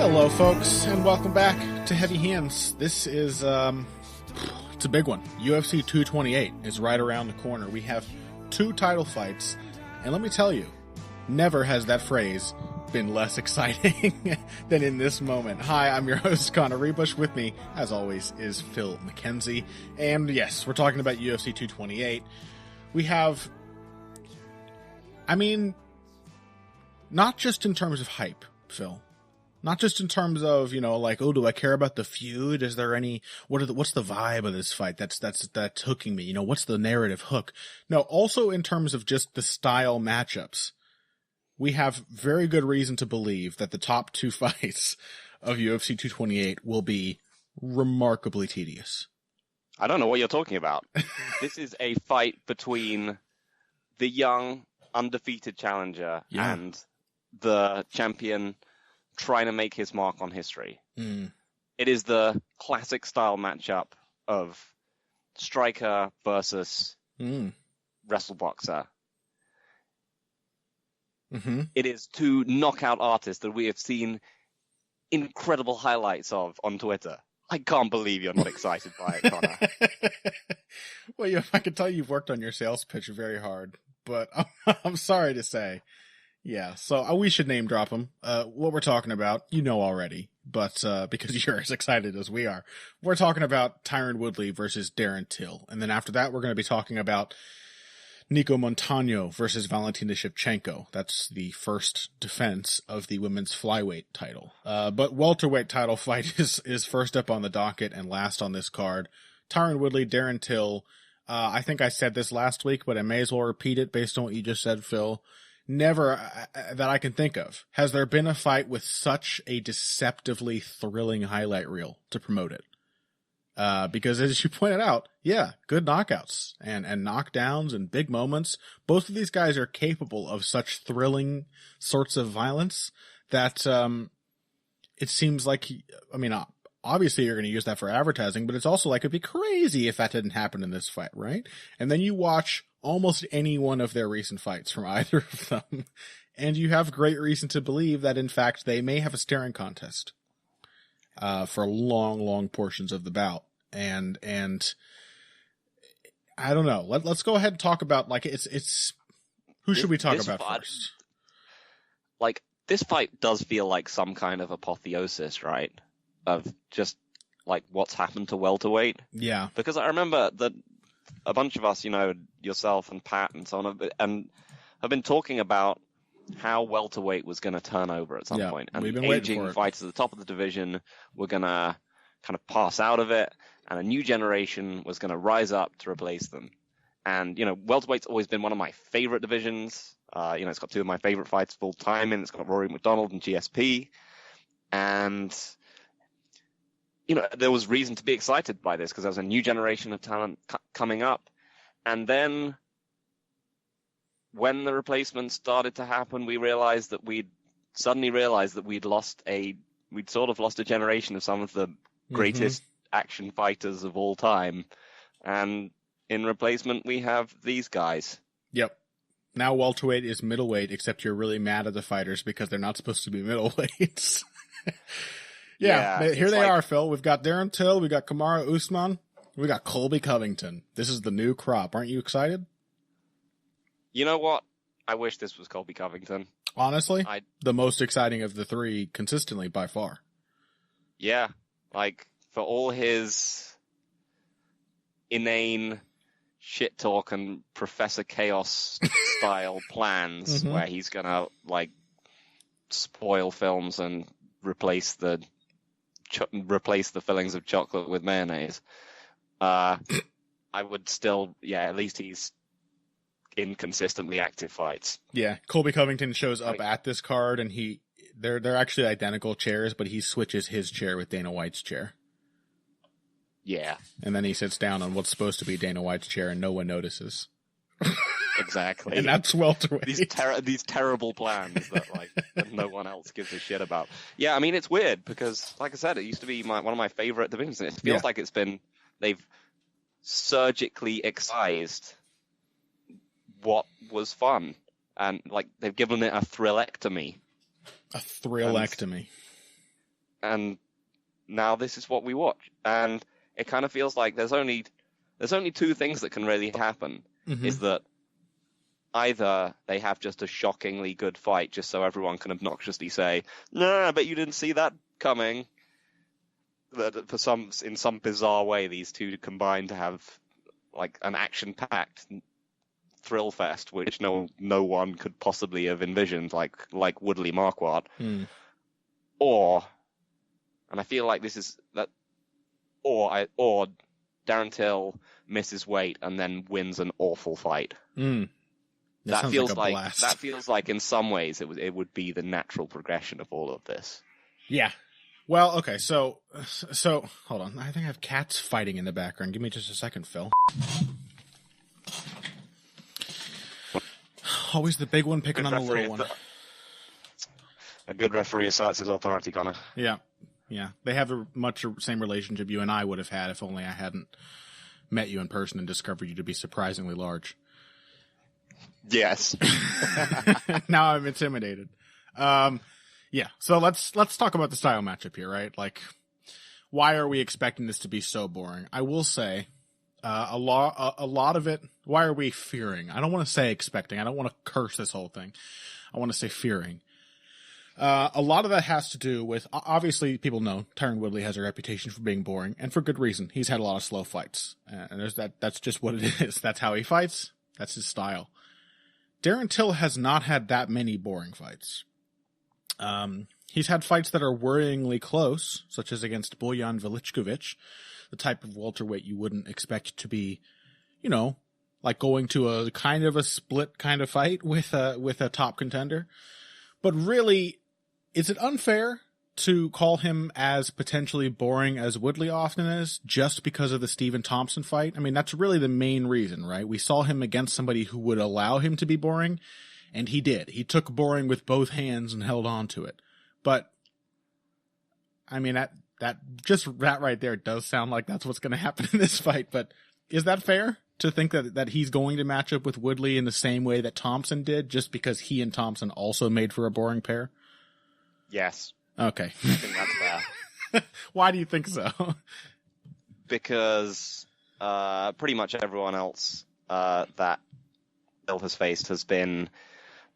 Hello, folks, and welcome back to Heavy Hands. This is, it's a big one. UFC 228 is right around the corner. We have 2 title fights, and let me tell you, never has that phrase been less exciting than in this moment. Hi, I'm your host, Connor Ruebusch. With me, as always, is Phil Mackenzie. And yes, we're talking about UFC 228. We have, not just in terms of hype, Phil. Not just in terms of, do I care about the feud? Is there any, what's the vibe of this fight that's hooking me? What's the narrative hook? No, also in terms of just the style matchups. We have very good reason to believe that the top 2 fights of UFC 228 will be remarkably tedious. I don't know what you're talking about. This is a fight between the young, undefeated challenger and the champion trying to make his mark on history. It is the classic style matchup of striker versus wrestle boxer. It is 2 knockout artists that we have seen incredible highlights of on Twitter. I can't believe you're not excited by it, Connor. Well, I can tell you've worked on your sales pitch very hard, but I'm sorry to say. Yeah, so we should name drop them. What we're talking about, already, but because you're as excited as we are. We're talking about Tyron Woodley versus Darren Till. And then after that, we're going to be talking about Nico Montano versus Valentina Shevchenko. That's the first defense of the women's flyweight title. But welterweight title fight is first up on the docket and last on this card. Tyron Woodley, Darren Till. I think I said this last week, but I may as well repeat it based on what you just said, Phil. Never that I can think of has there been a fight with such a deceptively thrilling highlight reel to promote it. Because as you pointed out, good knockouts and knockdowns and big moments. Both of these guys are capable of such thrilling sorts of violence that, it seems like, obviously you're going to use that for advertising, but it's also like, it'd be crazy if that didn't happen in this fight, right? And then you watch almost any one of their recent fights from either of them, and you have great reason to believe that, in fact, they may have a staring contest for long portions of the bout. And I don't know. Let's go ahead and talk about, who should we talk about first? This fight does feel like some kind of apotheosis, right? Of just, what's happened to welterweight. Yeah. Because I remember that a bunch of us, yourself and Pat and so on, and have been talking about how welterweight was going to turn over at some point. And we've been aging fighters at the top of the division were going to kind of pass out of it, and a new generation was going to rise up to replace them. And, welterweight's always been one of my favorite divisions. It's got 2 of my favorite fights of all time, and it's got Rory McDonald and GSP. And, there was reason to be excited by this because there was a new generation of talent coming up. And then when the replacements started to happen, we'd suddenly realized that we'd sort of lost a generation of some of the greatest action fighters of all time. And in replacement, we have these guys. Yep. Now welterweight is middleweight, except you're really mad at the fighters because they're not supposed to be middleweights. Here they are, Phil. We've got Darren Till, we got Kamaru Usman, we got Colby Covington. This is the new crop. Aren't you excited? You know what? I wish this was Colby Covington. Honestly, the most exciting of the 3 consistently by far. Yeah, for all his inane shit talk and Professor Chaos style plans where he's gonna spoil films and replace the fillings of chocolate with mayonnaise. I would still, at least he's in consistently active fights. Yeah, Colby Covington shows up at this card, and they're actually identical chairs, but he switches his chair with Dana White's chair. Yeah. And then he sits down on what's supposed to be Dana White's chair, and no one notices. Exactly. And that's welterweight. These terrible plans that no one else gives a shit about. Yeah, it's weird because, like I said, it used to be one of my favorite divisions, and it feels like they've surgically excised what was fun, and they've given it a thrillectomy. A thrillectomy. and now this is what we watch. And it kind of feels like there's only two things that can really happen. Mm-hmm. Is that either they have just a shockingly good fight, just so everyone can obnoxiously say, "Nah, I bet you didn't see that coming." That in some bizarre way, these two combine to have like an action-packed thrill fest, which no one could possibly have envisioned, like Woodley Marquardt. Or, and I feel like this is that, or Darren Till misses weight and then wins an awful fight. That feels like in some ways it would be the natural progression of all of this. Yeah. Well, okay, so hold on. I think I have cats fighting in the background. Give me just a second, Phil. Always the big one picking on the little one. A good referee asserts his authority, Connor. Yeah. They have much same relationship you and I would have had if only I hadn't met you in person and discovered you to be surprisingly large. Yes. Now I'm intimidated. Yeah. So let's talk about the style matchup here, right? Like, why are we expecting this to be so boring? I will say, a lot of it. Why are we fearing? I don't want to say expecting. I don't want to curse this whole thing. I want to say fearing. A lot of that has to do with, obviously, people know Tyron Woodley has a reputation for being boring, and for good reason. He's had a lot of slow fights, and that's just what it is. That's how he fights. That's his style. Darren Till has not had that many boring fights. He's had fights that are worryingly close, such as against Bojan Veličković, the type of welterweight you wouldn't expect to be, like going to a kind of a split kind of fight with a top contender. But really, is it unfair to call him as potentially boring as Woodley often is just because of the Stephen Thompson fight? I mean, that's really the main reason, right? We saw him against somebody who would allow him to be boring, and he did. He took boring with both hands and held on to it. But, I mean, that right there does sound like that's what's going to happen in this fight. But is that fair to think that he's going to match up with Woodley in the same way that Thompson did, just because he and Thompson also made for a boring pair? Yes. Okay. I think that's fair. Why do you think so? Because pretty much everyone else that Bill has faced has been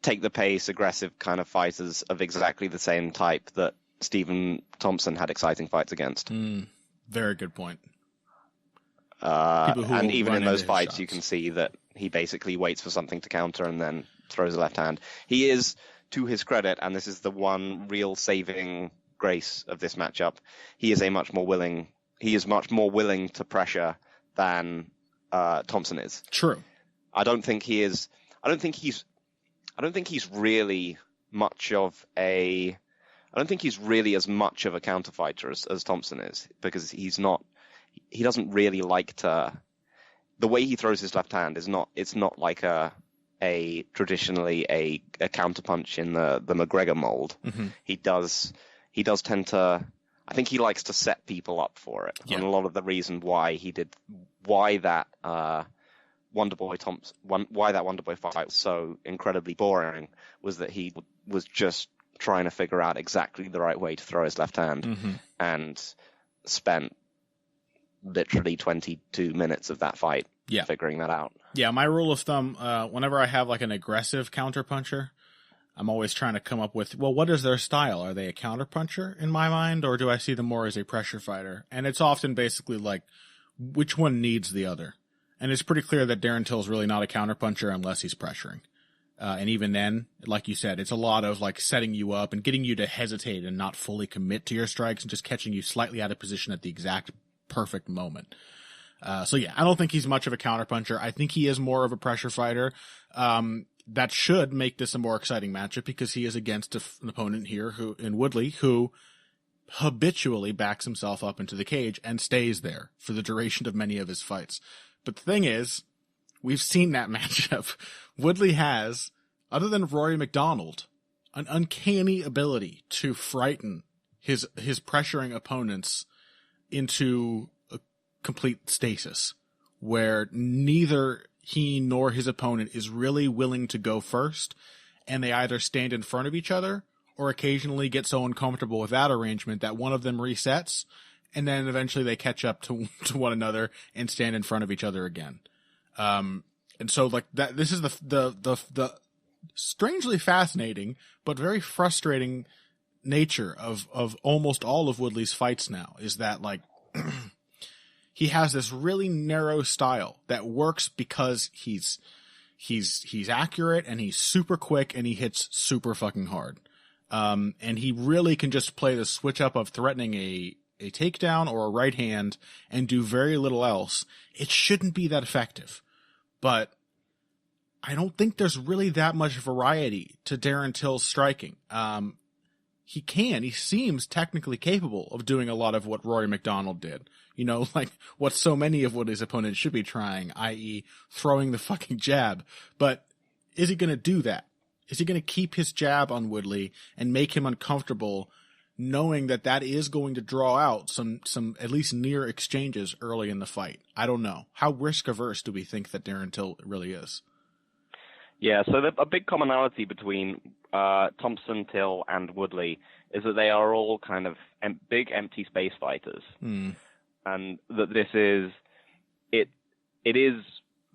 take the pace, aggressive kind of fighters of exactly the same type that Stephen Thompson had exciting fights against. Very good point. And even in those fights, shots, you can see that he basically waits for something to counter and then throws a left hand. He is, to his credit, and this is the one real saving grace of this matchup, he is much more willing to pressure than Thompson is. True. I don't think he's really as much of a counter fighter as Thompson is, because he doesn't really like to. The way he throws his left hand it's not like traditionally a counter punch in the McGregor mold. Mm-hmm. He does tend to. I think he likes to set people up for it, and a lot of the reason why that Wonderboy fight was so incredibly boring was that he was just trying to figure out exactly the right way to throw his left hand, and spent literally 22 minutes of that fight figuring that out. Yeah, my rule of thumb, whenever I have like an aggressive counterpuncher, I'm always trying to come up with, well, what is their style? Are they a counterpuncher in my mind, or do I see them more as a pressure fighter? And it's often basically like, which one needs the other? And it's pretty clear that Darren Till's really not a counterpuncher unless he's pressuring. And even then, like you said, it's a lot of like setting you up and getting you to hesitate and not fully commit to your strikes and just catching you slightly out of position at the exact perfect moment. So yeah, I don't think he's much of a counterpuncher. I think he is more of a pressure fighter. That should make this a more exciting matchup because he is against an opponent here in Woodley who habitually backs himself up into the cage and stays there for the duration of many of his fights. But the thing is, we've seen that matchup. Woodley has, other than Rory McDonald, an uncanny ability to frighten his pressuring opponents into a complete stasis, where neither he nor his opponent is really willing to go first, and they either stand in front of each other or occasionally get so uncomfortable with that arrangement that one of them resets, and then eventually they catch up to one another and stand in front of each other again. And so like that, this is the strangely fascinating but very frustrating nature of almost all of Woodley's fights now, is that like he has this really narrow style that works because he's accurate and he's super quick and he hits super fucking hard. And he really can just play the switch up of threatening a takedown or a right hand and do very little else. It shouldn't be that effective, but I don't think there's really that much variety to Darren Till's striking. He seems technically capable of doing a lot of what Rory McDonald did. You know, like what so many of Woodley's opponents should be trying, i.e. throwing the fucking jab. But is he going to do that? Is he going to keep his jab on Woodley and make him uncomfortable, knowing that that is going to draw out some at least near exchanges early in the fight? I don't know. How risk averse do we think that Darren Till really is? Yeah, so a big commonality between Thompson, Till, and Woodley is that they are all kind of big empty space fighters. And that this is, it is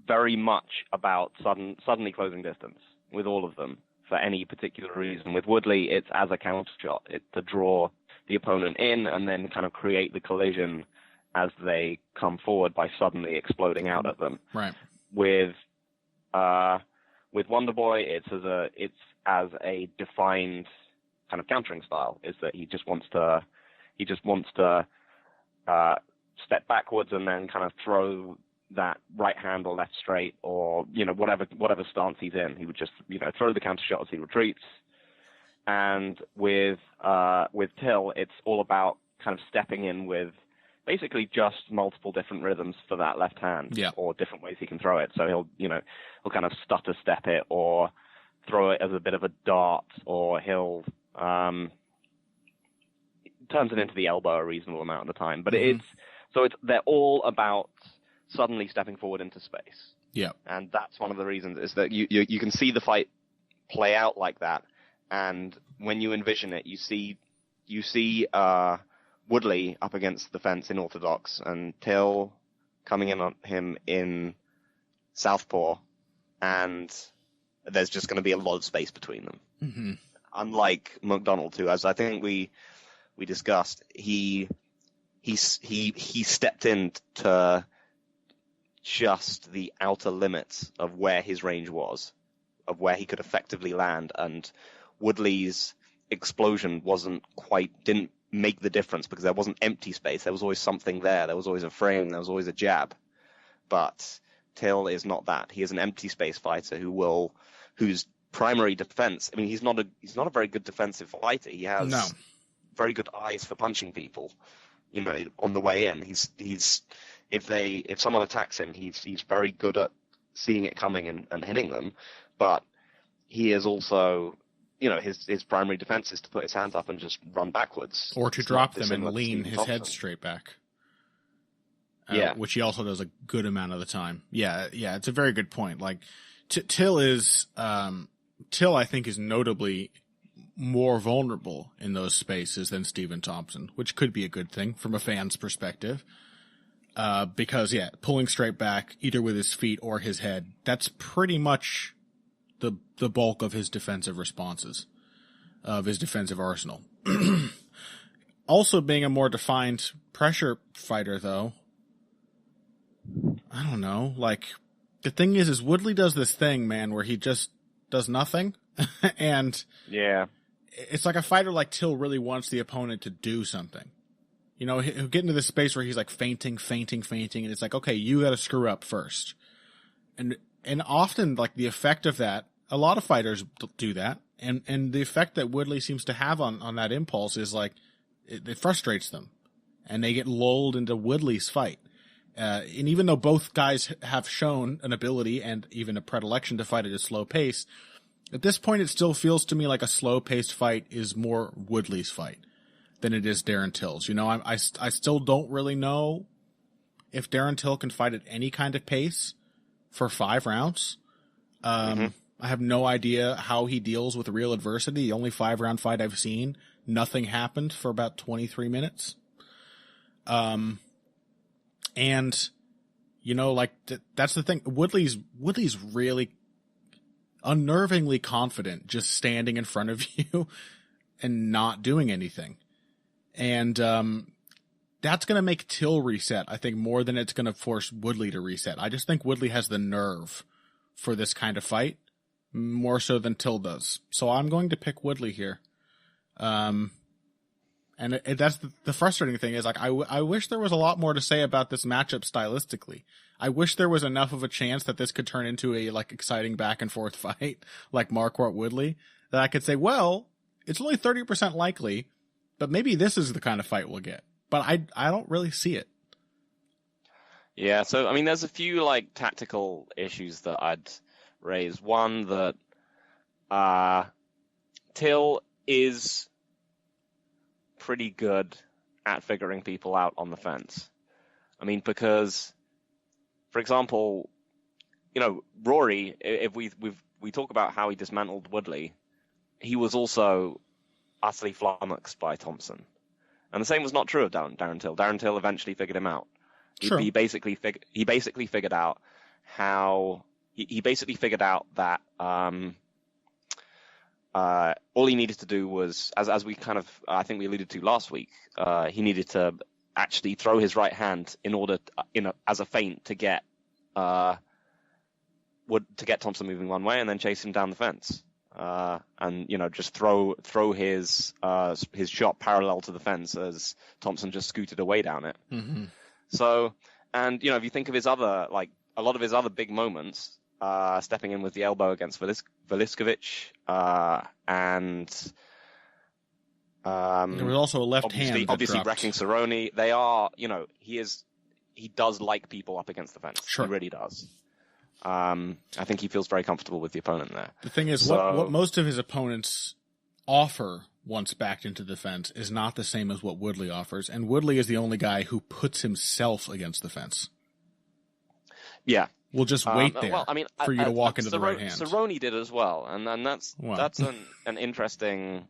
very much about suddenly closing distance with all of them for any particular reason. With Woodley, it's as a counter shot. It's to draw the opponent in and then kind of create the collision as they come forward by suddenly exploding out at them. Right. With Wonderboy, it's as a defined kind of countering style. Is that he just wants to step backwards and then kind of throw that right hand or left straight or, you know, whatever stance he's in. He would just, you know, throw the counter shot as he retreats. And with Till, it's all about kind of stepping in with basically just multiple different rhythms for that left hand, or different ways he can throw it. So he'll kind of stutter step it or throw it as a bit of a dart, or he'll turns it into the elbow a reasonable amount of the time. But they're all about suddenly stepping forward into space. Yeah. And that's one of the reasons, is that you can see the fight play out like that. And when you envision it, you see Woodley up against the fence in orthodox and Till coming in on him in southpaw, and there's just going to be a lot of space between them. Mm-hmm. Unlike McDonald, who, as I think we discussed, he stepped into just the outer limits of where his range was, of where he could effectively land, and Woodley's explosion didn't make the difference because there wasn't empty space. There was always something there. There was always a frame. There was always a jab. But Till is not that. He is an empty space fighter whose primary defense. I mean, he's not a very good defensive fighter. He has very good eyes for punching people. You know, on the way in, if someone attacks him, he's very good at seeing it coming and hitting them. But he is also, you know, his primary defense is to put his hands up and just run backwards, or to drop them and lean his head straight back. Which he also does a good amount of the time. Yeah, it's a very good point. Like Till, I think, is notably more vulnerable in those spaces than Stephen Thompson, which could be a good thing from a fan's perspective. Because pulling straight back either with his feet or his head, that's pretty much the bulk of his defensive responses, of his defensive arsenal. Also, being a more defined pressure fighter, though, I don't know. Like, the thing is Woodley does this thing, man, where he just does nothing. And it's like a fighter like Till really wants the opponent to do something. You know, he'll get into this space where he's like feinting, and it's like, okay, you got to screw up first. And often, like, the effect of that, a lot of fighters do that, and the effect that Woodley seems to have on that impulse is like it frustrates them, and they get lulled into Woodley's fight. And even though both guys have shown an ability and even a predilection to fight at a slow pace, at this point it still feels to me like a slow-paced fight is more Woodley's fight than it is Darren Till's. You know, I still don't really know if Darren Till can fight at any kind of pace for 5 rounds. I I have no idea how he deals with real adversity. The only 5-round fight I've seen, nothing happened for about 23 minutes. And you know, like that's the thing. Woodley's really unnervingly confident, just standing in front of you and not doing anything. And that's going to make Till reset, I think, more than it's going to force Woodley to reset. I just think Woodley has the nerve for this kind of fight, more so than Till does. So I'm going to pick Woodley here. And that's the frustrating thing is, like, I wish there was a lot more to say about this matchup stylistically. I wish there was enough of a chance that this could turn into a, like, exciting back and forth fight like Marquardt Woodley, that I could say, well, it's only 30% likely, but maybe this is the kind of fight we'll get. But I don't really see it. Yeah, so, I mean, there's a few, like, tactical issues that I'd raise. One, that Till is pretty good at figuring people out on the fence. I mean, because, for example, you know, Rory, if we talk about how he dismantled Woodley, he was also utterly flummoxed by Thompson. And the same was not true of Darren Till. Darren Till eventually figured him out. Sure. He basically figured out how he basically figured out that all he needed to do was, as we kind of I think we alluded to last week, he needed to actually throw his right hand in order as a feint to get Thompson moving one way and then chase him down the fence. And you know, just throw his shot parallel to the fence as Thompson just scooted away down it. Mm-hmm. So, and you know, if you think of his other, like a lot of his other big moments, stepping in with the elbow against Veliskovich, and there was also a left hand. Obviously, wrecking Cerrone. They are, you know, he does like people up against the fence. Sure. He really does. I think he feels very comfortable with the opponent there. The thing is, what most of his opponents offer once backed into the fence is not the same as what Woodley offers, and Woodley is the only guy who puts himself against the fence. Yeah. We'll just wait there for you to walk into the right hand. Cerrone did as well, and that's an interesting,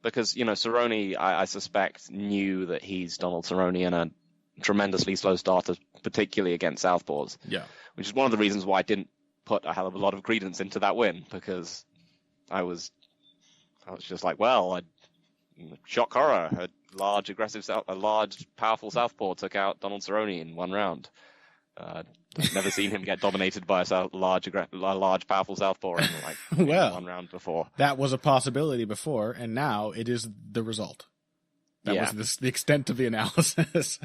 because, you know, Cerrone, I suspect, knew that he's Donald Cerrone and a tremendously slow starter, particularly against southpaws. Yeah. Which is one of the reasons why I didn't put a hell of a lot of credence into that win, because I was just like, well, shock horror, a large, powerful southpaw took out Donald Cerrone in one round. I've never seen him get dominated by a large, powerful southpaw in one round before. That was a possibility before, and now it is the result. That was the extent of the analysis.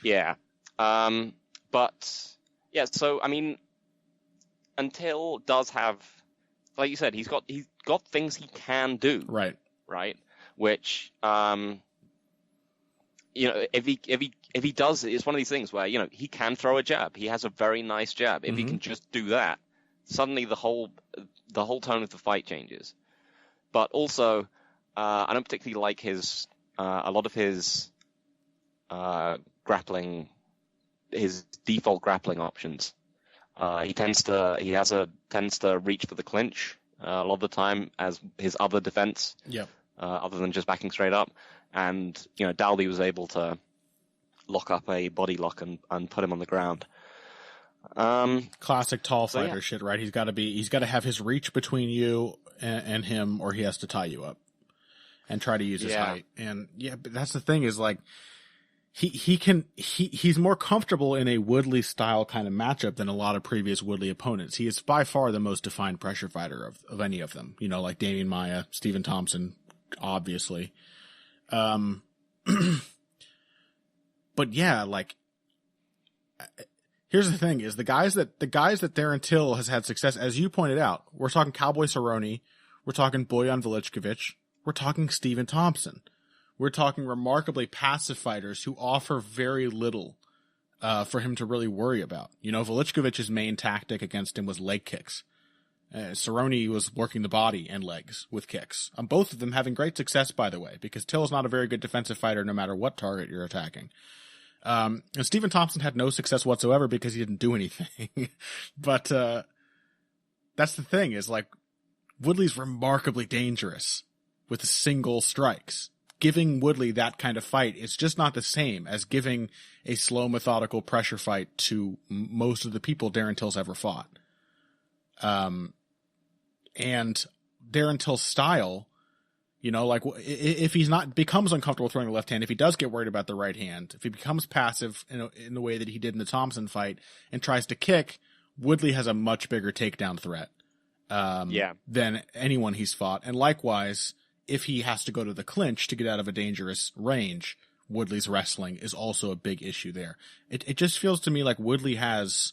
Yeah. But, yeah, so, I mean, Until does have, like you said, he's got things he can do. Right. Right? Which, you know, if he does, it's one of these things where, you know, he can throw a jab. He has a very nice jab. If he can just do that, suddenly the whole tone of the fight changes. But also, I don't particularly like a lot of his grappling, his default grappling options. He tends to reach for the clinch a lot of the time as his other defense. Yep. Other than just backing straight up. And, you know, Dalby was able to lock up a body lock and put him on the ground. Classic tall fighter shit, right? He's got to have his reach between you and him, or he has to tie you up and try to use his height. And but that's the thing is, like, he's more comfortable in a Woodley style kind of matchup than a lot of previous Woodley opponents. He is by far the most defined pressure fighter of any of them, you know, like Damian Maia, Stephen Thompson, obviously. But yeah, like, here's the thing is the guys that Darren Till has had success, as you pointed out, we're talking Cowboy Cerrone, we're talking Bojan Velickovich, we're talking Stephen Thompson. We're talking remarkably passive fighters who offer very little for him to really worry about. You know, Velickovich's main tactic against him was leg kicks. Cerrone was working the body and legs with kicks. Both of them having great success, by the way, because Till is not a very good defensive fighter no matter what target you're attacking. And Stephen Thompson had no success whatsoever because he didn't do anything. But that's the thing is like Woodley's remarkably dangerous with single strikes. Giving Woodley that kind of fight is just not the same as giving a slow, methodical pressure fight to most of the people Darren Till's ever fought. And Darren Till's style, you know, like if he's not becomes uncomfortable throwing the left hand, if he does get worried about the right hand, if he becomes passive in the way that he did in the Thompson fight and tries to kick, Woodley has a much bigger takedown threat than anyone he's fought. And likewise, if he has to go to the clinch to get out of a dangerous range, Woodley's wrestling is also a big issue there. It just feels to me like Woodley has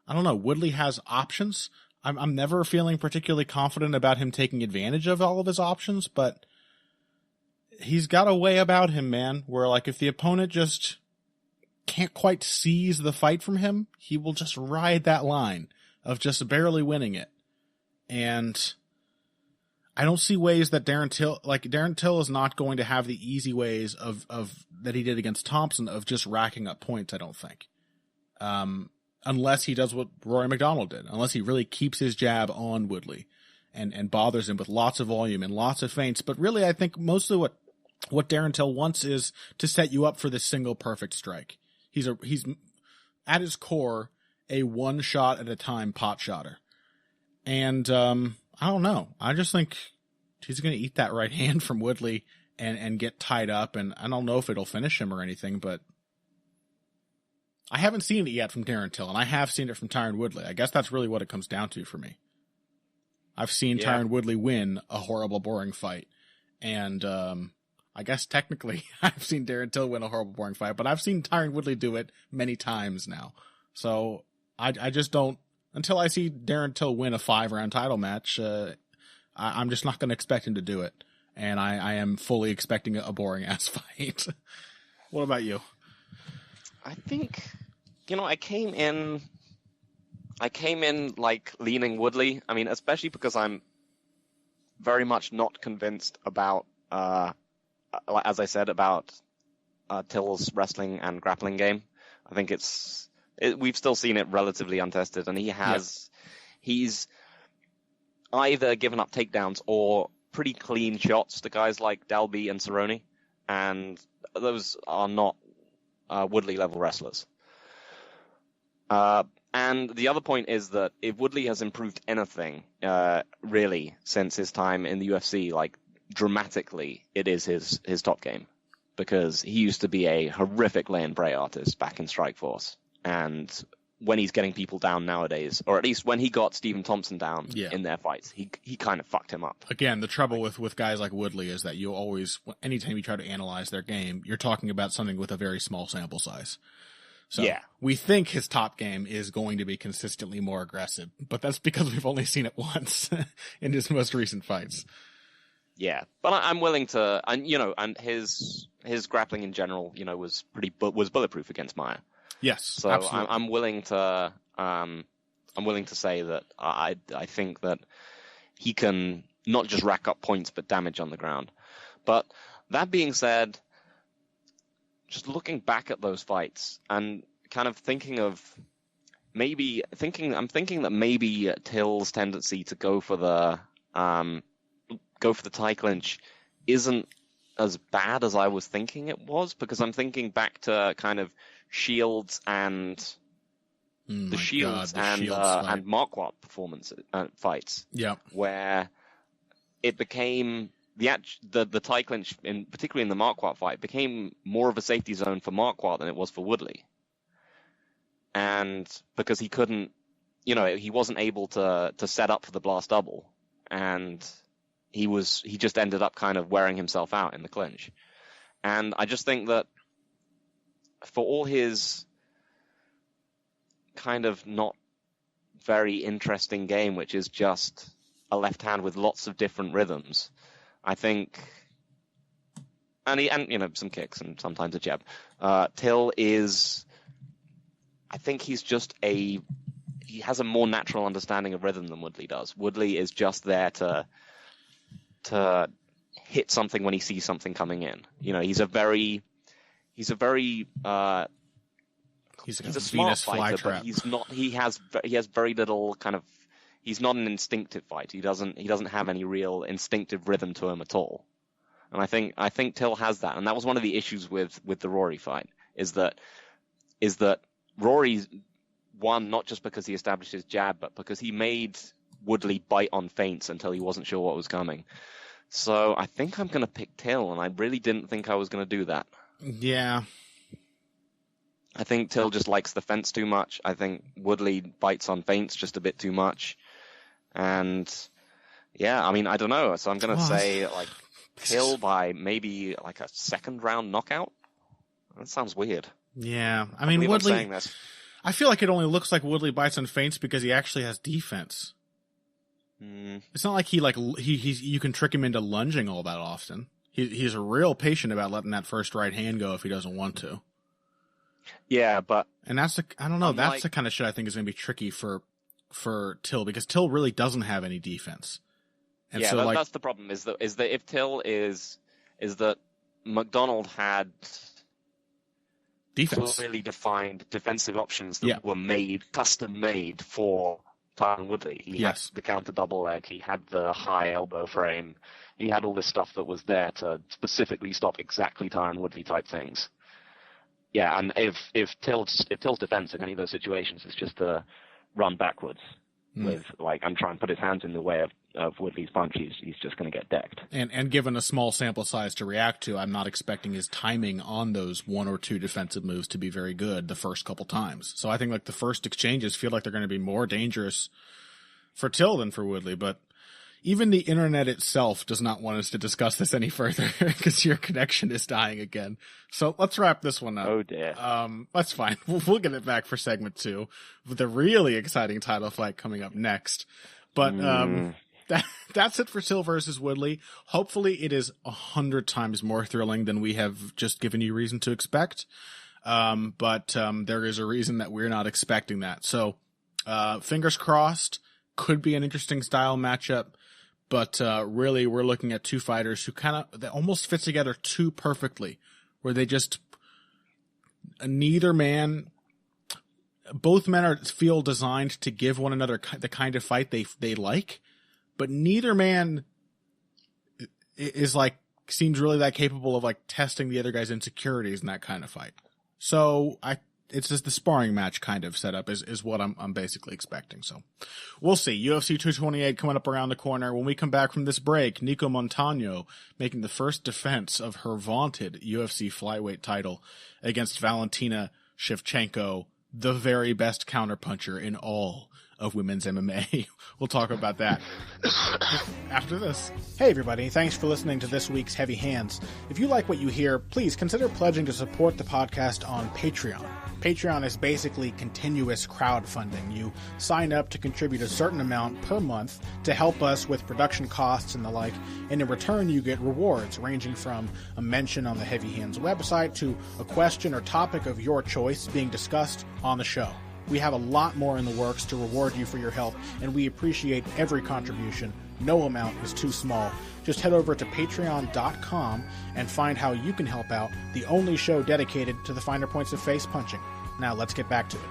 options. I'm never feeling particularly confident about him taking advantage of all of his options, but he's got a way about him, man, where like if the opponent just can't quite seize the fight from him, he will just ride that line of just barely winning it. And I don't see ways that Darren Till is not going to have the easy ways of that he did against Thompson of just racking up points, I don't think. Unless he does what Rory McDonald did, unless he really keeps his jab on Woodley and bothers him with lots of volume and lots of feints. But really, I think mostly what Darren Till wants is to set you up for this single perfect strike. He's at his core a one shot at a time pot shotter. And, I don't know. I just think he's going to eat that right hand from Woodley and get tied up. And I don't know if it'll finish him or anything, but I haven't seen it yet from Darren Till, and I have seen it from Tyron Woodley. I guess that's really what it comes down to for me. I've seen Tyron Woodley win a horrible, boring fight. And I guess technically I've seen Darren Till win a horrible, boring fight, but I've seen Tyron Woodley do it many times now. So I just don't, until I see Darren Till win a 5-round title match, I'm just not going to expect him to do it. And I am fully expecting a boring-ass fight. What about you? I think, I came in like leaning Woodley. I mean, especially because I'm very much not convinced about, as I said, about Till's wrestling and grappling game. I think we've still seen it relatively untested, and he's either given up takedowns or pretty clean shots to guys like Dalby and Cerrone, and those are not Woodley level wrestlers. And the other point is that if Woodley has improved anything, really, since his time in the UFC, like dramatically, it is his top game, because he used to be a horrific lay and pray artist back in Strikeforce. And when he's getting people down nowadays, or at least when he got Stephen Thompson down in their fights, he kind of fucked him up. Again, the trouble with guys like Woodley is that you always, anytime you try to analyze their game, you're talking about something with a very small sample size. So we think his top game is going to be consistently more aggressive, but that's because we've only seen it once in his most recent fights. Yeah, but I'm willing to, and his grappling in general, was bulletproof against Maia. Yes, so absolutely. I'm willing to say that I think that he can not just rack up points but damage on the ground. But that being said, just looking back at those fights and kind of thinking that maybe Till's tendency to go for the tie clinch isn't as bad as I was thinking it was, because I'm thinking back to kind of Shields and the Shields and Marquardt fights, where it became the tie clinch, particularly in the Marquardt fight, became more of a safety zone for Marquardt than it was for Woodley, and because he couldn't, he wasn't able to set up for the blast double, and he just ended up kind of wearing himself out in the clinch. And I just think that for all his kind of not very interesting game, which is just a left hand with lots of different rhythms, I think, and some kicks and sometimes a jab, Till is, I think he has a more natural understanding of rhythm than Woodley does. Woodley is just there to hit something when he sees something coming in. He's a smart fighter, but he's not. He has very little kind of. he's not an instinctive fight. He doesn't have any real instinctive rhythm to him at all. And I think Till has that. And that was one of the issues with the Rory fight, is that Rory won not just because he established his jab, but because he made Woodley bite on feints until he wasn't sure what was coming. So I think I'm going to pick Till, and I really didn't think I was going to do that. Yeah. I think Till just likes the fence too much. I think Woodley bites on feints just a bit too much. And yeah, I mean, I don't know. So I'm going to say like Till by maybe like a second round knockout. That sounds weird. Yeah. I mean, Woodley, I feel like it only looks like Woodley bites on feints because he actually has defense. It's not like you can trick him into lunging all that often. He's real patient about letting that first right hand go if he doesn't want to. Yeah, but and that's that's the kind of shit I think is going to be tricky for Till, because Till really doesn't have any defense. And yeah, so that's the problem. Is that if Till is that McDonald had defense, clearly defined defensive options that were custom made for Tyron Woodley. He had the counter double leg. He had the high elbow frame. He had all this stuff that was there to specifically stop exactly Tyron Woodley type things. Yeah, and if Till's defense in any of those situations is just to run backwards with and try and put his hands in the way of Woodley's punch, he's just going to get decked. And given a small sample size to react to, I'm not expecting his timing on those one or two defensive moves to be very good the first couple times. So I think like the first exchanges feel like they're going to be more dangerous for Till than for Woodley. But even the internet itself does not want us to discuss this any further because your connection is dying again. So let's wrap this one up. Oh dear. That's fine. We'll get it back for segment 2 with a really exciting title fight coming up next. But that's it for Till versus Woodley. Hopefully it is 100 times more thrilling than we have just given you reason to expect. But there is a reason that we're not expecting that. So fingers crossed. Could be an interesting style matchup. But really, we're looking at two fighters who they almost fit together too perfectly, where they just both men feel designed to give one another the kind of fight they like, but neither man seems really that capable of like testing the other guy's insecurities in that kind of fight. So it's just the sparring match kind of setup is what I'm basically expecting. So we'll see. UFC 228 coming up around the corner. When we come back from this break, Nico Montano making the first defense of her vaunted UFC flyweight title against Valentina Shevchenko, the very best counterpuncher in all of women's MMA. We'll talk about that after this. Hey everybody, thanks for listening to this week's Heavy Hands. If you like what you hear, please consider pledging to support the podcast on Patreon. Patreon is basically continuous crowdfunding. You sign up to contribute a certain amount per month to help us with production costs and the like, and in return you get rewards ranging from a mention on the Heavy Hands website to a question or topic of your choice being discussed on the show. We have a lot more in the works to reward you for your help, and we appreciate every contribution. No amount is too small. Just head over to patreon.com and find how you can help out, the only show dedicated to the finer points of face punching. Now let's get back to it.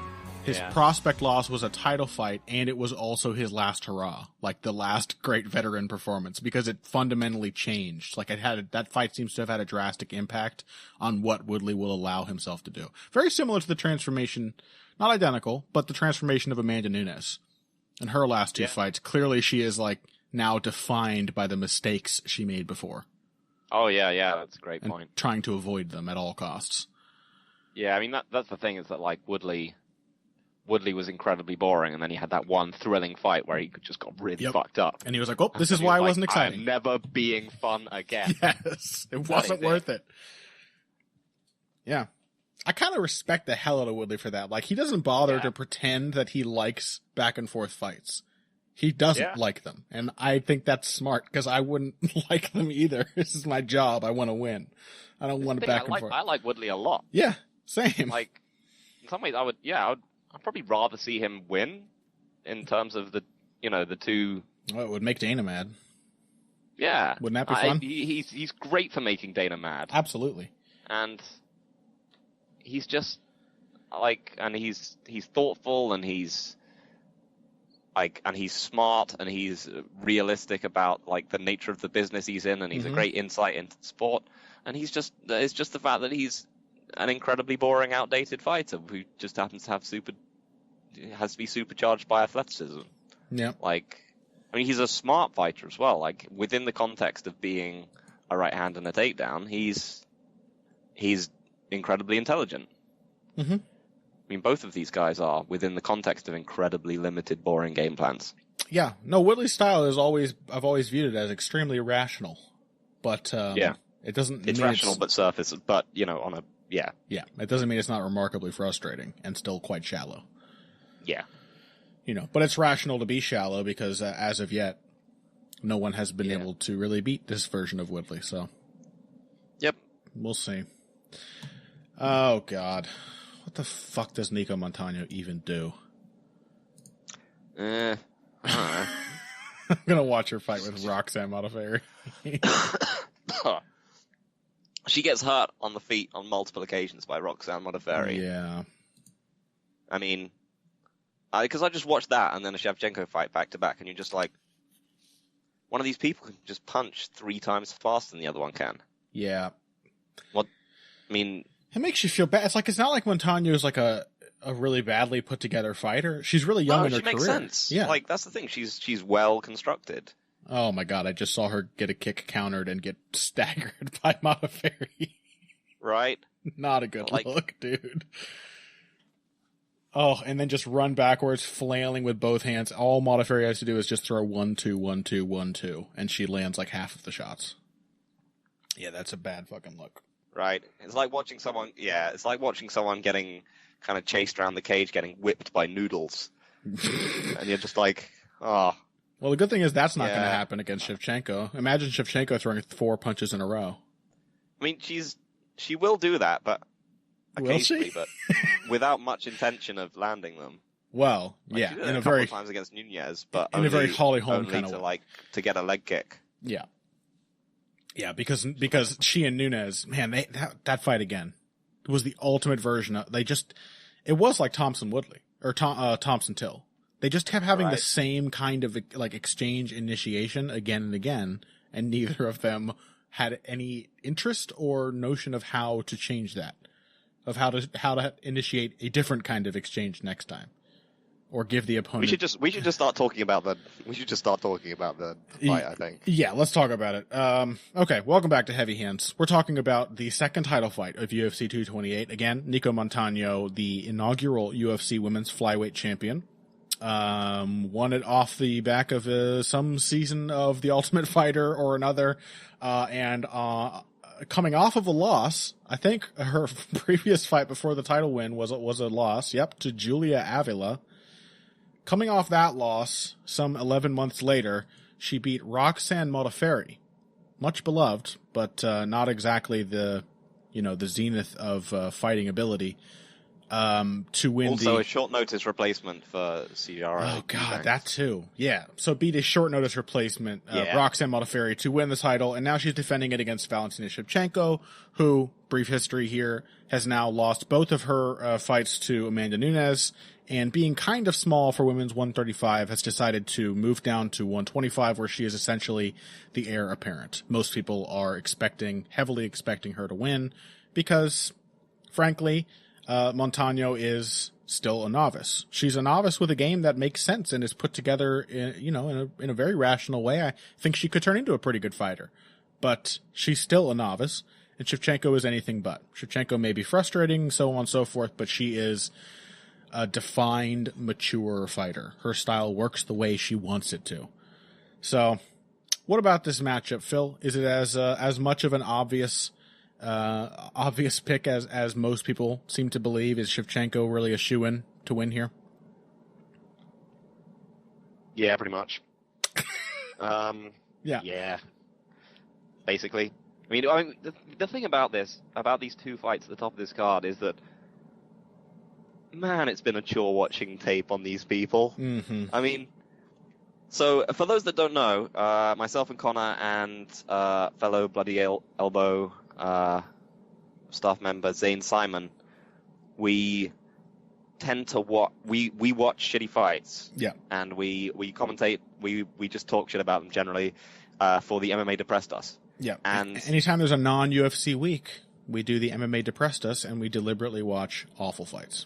His prospect loss was a title fight, and it was also his last hurrah, like the last great veteran performance, because it fundamentally changed. Like that fight seems to have had a drastic impact on what Woodley will allow himself to do. Very similar to the transformation, not identical, but the transformation of Amanda Nunes in her last two fights. Clearly she is like now defined by the mistakes she made before. Oh yeah, that's a great point. Trying to avoid them at all costs. Yeah, I mean that's the thing, is that like Woodley was incredibly boring, and then he had that one thrilling fight where he just got really fucked up. And he was like, "Oh, this is why it wasn't exciting. I'm never being fun again." Yes, it wasn't worth it. Yeah. I kind of respect the hell out of Woodley for that. Like, he doesn't bother to pretend that he likes back and forth fights. He doesn't like them. And I think that's smart, because I wouldn't like them either. This is my job. I want to win. I don't want to back and forth. I like Woodley a lot. Yeah, same. Like, in some ways I'd probably rather see him win in terms of the two. Well, it would make Dana mad. Yeah. Wouldn't that be fun? He's great for making Dana mad. Absolutely. And he's just like, and he's thoughtful, and he's Like, and he's smart and he's realistic about like the nature of the business he's in, and he's a great insight into the sport. And it's just the fact that he's an incredibly boring, outdated fighter who just happens to has to be supercharged by athleticism. Yeah. Like, I mean, he's a smart fighter as well. Like, within the context of being a right hand and a takedown, he's incredibly intelligent. Mm-hmm. I mean, both of these guys are within the context of incredibly limited, boring game plans. Yeah. No, Woodley's style I've always viewed it as extremely rational, but it doesn't. It's rational, but surface. But yeah. It doesn't mean it's not remarkably frustrating and still quite shallow. Yeah. But it's rational to be shallow because as of yet, no one has been able to really beat this version of Woodley. So. Yep. We'll see. Oh God. What the fuck does Nico Montano even do? I don't know. I'm gonna watch her fight with Roxanne Modafferi. She gets hurt on the feet on multiple occasions by Roxanne Modafferi. Yeah. I mean, because I just watched that and then a Shevchenko fight back to back, and you're just like, one of these people can just punch 3 times faster than the other one can. Yeah. What? I mean, it makes you feel bad. It's not like Montano is like a really badly put together fighter. She's really young in her career. She makes sense. Yeah. Like, that's the thing. She's well constructed. Oh my God. I just saw her get a kick countered and get staggered by Modafferi. Right? Not a good look, dude. Oh, and then just run backwards, flailing with both hands. All Modafferi has to do is just throw 1-2, 1-2, 1-2, and she lands like half of the shots. Yeah, that's a bad fucking look. Right. It's like watching someone getting kind of chased around the cage, getting whipped by noodles. And you're just like, oh. Well, the good thing is that's not going to happen against Shevchenko. Imagine Shevchenko throwing 4 punches in a row. I mean, she will do that, but occasionally, but without much intention of landing them. Well, She did it a couple of times against Nunez, but in a very Holly Holm kind of way. To get a leg kick. Yeah. Yeah, because she and Nunez, man, that fight again was the ultimate version of, it was like Thompson Woodley or Thompson Till. They just kept having the same kind of like exchange initiation again and again, and neither of them had any interest or notion of how to change that, of how to initiate a different kind of exchange next time. Or give the opponent. We should just start talking about the fight, I think. Yeah, let's talk about it. Okay, welcome back to Heavy Hands. We're talking about the second title fight of UFC 228. Again, Nico Montano, the inaugural UFC Women's Flyweight Champion, won it off the back of some season of The Ultimate Fighter or another, and coming off of a loss. I think her previous fight before the title win was a loss. Yep, to Julia Avila. Coming off that loss, some 11 months later, she beat Roxanne Modafferi, much beloved, but not exactly the zenith of fighting ability, to win. Also, a short notice replacement for CRO. Oh God, that too. Yeah, so beat a short notice replacement, Roxanne Modafferi, to win the title, and now she's defending it against Valentina Shevchenko, who, brief history here, has now lost both of her fights to Amanda Nunes. And being kind of small for women's 135, has decided to move down to 125, where she is essentially the heir apparent. Most people are heavily expecting her to win, because, frankly, Montano is still a novice. She's a novice with a game that makes sense and is put together in a very rational way. I think she could turn into a pretty good fighter, but she's still a novice, and Shevchenko is anything but. Shevchenko may be frustrating, so on and so forth, but she is a defined, mature fighter. Her style works the way she wants it to. So, what about this matchup, Phil? Is it as much of an obvious pick as most people seem to believe? Is Shevchenko really a shoo-in to win here? Yeah, pretty much. Yeah. Basically. I mean, the thing about these two fights at the top of this card is that, man, it's been a chore watching tape on these people. Mm-hmm. I mean, so for those that don't know, myself and Connor and fellow Bloody Elbow staff member Zane Simon, we tend to we watch shitty fights. Yeah. And we commentate. We just talk shit about them generally, for the MMA Depressed Us. Yeah. And anytime there's a non-UFC week, we do the MMA Depressed Us, and we deliberately watch awful fights.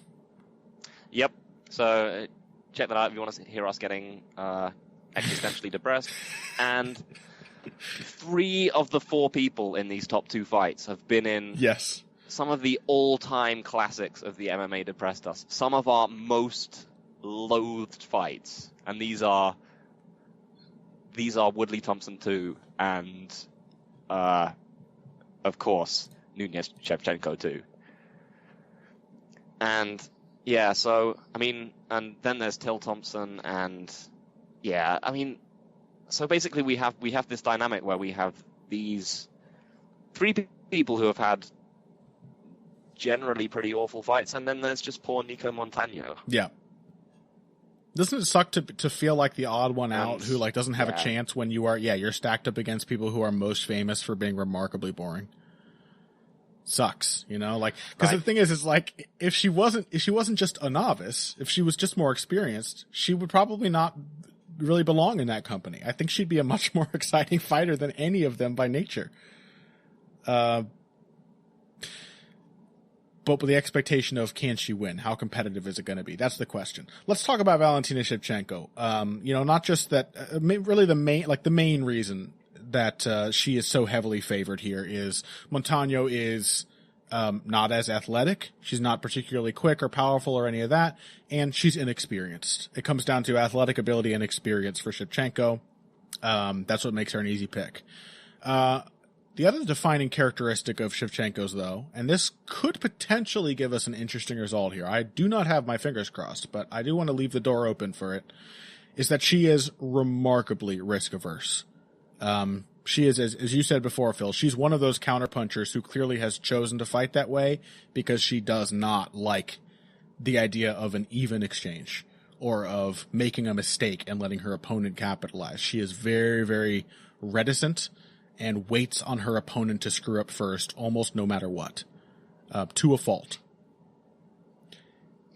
Yep. So check that out if you want to hear us getting existentially depressed. And 3 of the 4 people in these top 2 fights have been in some of the all-time classics of the MMA Depressed Us. Some of our most loathed fights, and these are Woodley Thompson 2 and of course Nunez Shevchenko 2. And yeah, so I mean, and then there's Till Thompson, and yeah, I mean, so basically we have this dynamic where we have these 3 people who have had generally pretty awful fights, and then there's just poor Nico Montano. Yeah. Doesn't it suck to feel like the odd one out who like doesn't have a chance when you're stacked up against people who are most famous for being remarkably boring? Sucks, you know, like, because the thing is like, if she wasn't just a novice, if she was just more experienced, she would probably not really belong in that company. I think she'd be a much more exciting fighter than any of them by nature. But with the expectation of, can she win? How competitive is it going to be? That's the question. Let's talk about Valentina Shevchenko. You know, not just that, really the main reason that she is so heavily favored here is Montano is not as athletic. She's not particularly quick or powerful or any of that, and she's inexperienced. It comes down to athletic ability and experience for Shevchenko. That's what makes her an easy pick. The other defining characteristic of Shevchenko's, though, and this could potentially give us an interesting result here, I do not have my fingers crossed, but I do want to leave the door open for it, is that she is remarkably risk-averse. She is, as you said before, Phil, she's one of those counterpunchers who clearly has chosen to fight that way because she does not like the idea of an even exchange or of making a mistake and letting her opponent capitalize. She is very, very reticent and waits on her opponent to screw up first, almost no matter what, to a fault.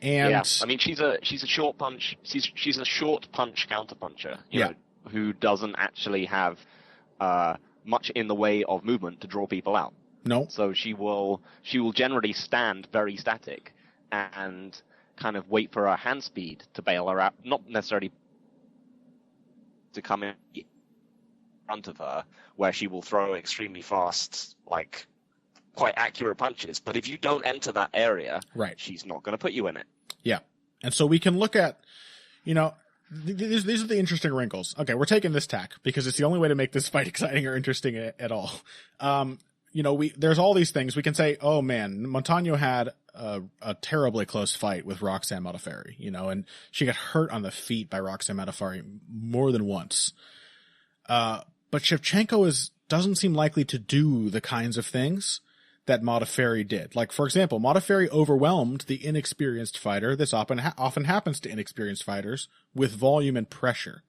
And yeah, I mean, she's a short punch. She's a short punch counterpuncher. You know, who doesn't actually have much in the way of movement to draw people out. No. So she will generally stand very static and kind of wait for her hand speed to bail her out, not necessarily to come in front of her, where she will throw extremely fast, like quite accurate punches. But if you don't enter that area, she's not going to put you in it. Yeah. And so we can look at, you know, these are the interesting wrinkles. Okay, we're taking this tack because it's the only way to make this fight exciting or interesting at all. You know, there's all these things. We can say, oh man, Montano had a terribly close fight with Roxanne Modafferi, you know, and she got hurt on the feet by Roxanne Modafferi more than once. But Shevchenko doesn't seem likely to do the kinds of things that Modafferi did. Like, for example, Modafferi overwhelmed the inexperienced fighter. This often happens to inexperienced fighters with volume and pressure.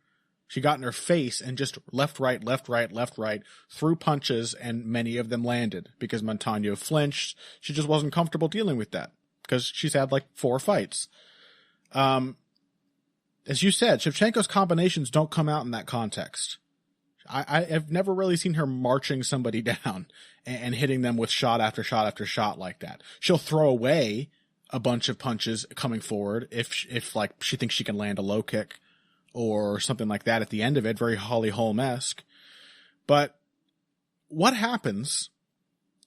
She got in her face and just left, right, threw punches, and many of them landed because Montano flinched. She just wasn't comfortable dealing with that because she's had like 4 fights. As you said, Shevchenko's combinations don't come out in that context. I've never really seen her marching somebody down and hitting them with shot after shot after shot like that. She'll throw away a bunch of punches coming forward if like she thinks she can land a low kick or something like that at the end of it, very Holly Holm-esque. But what happens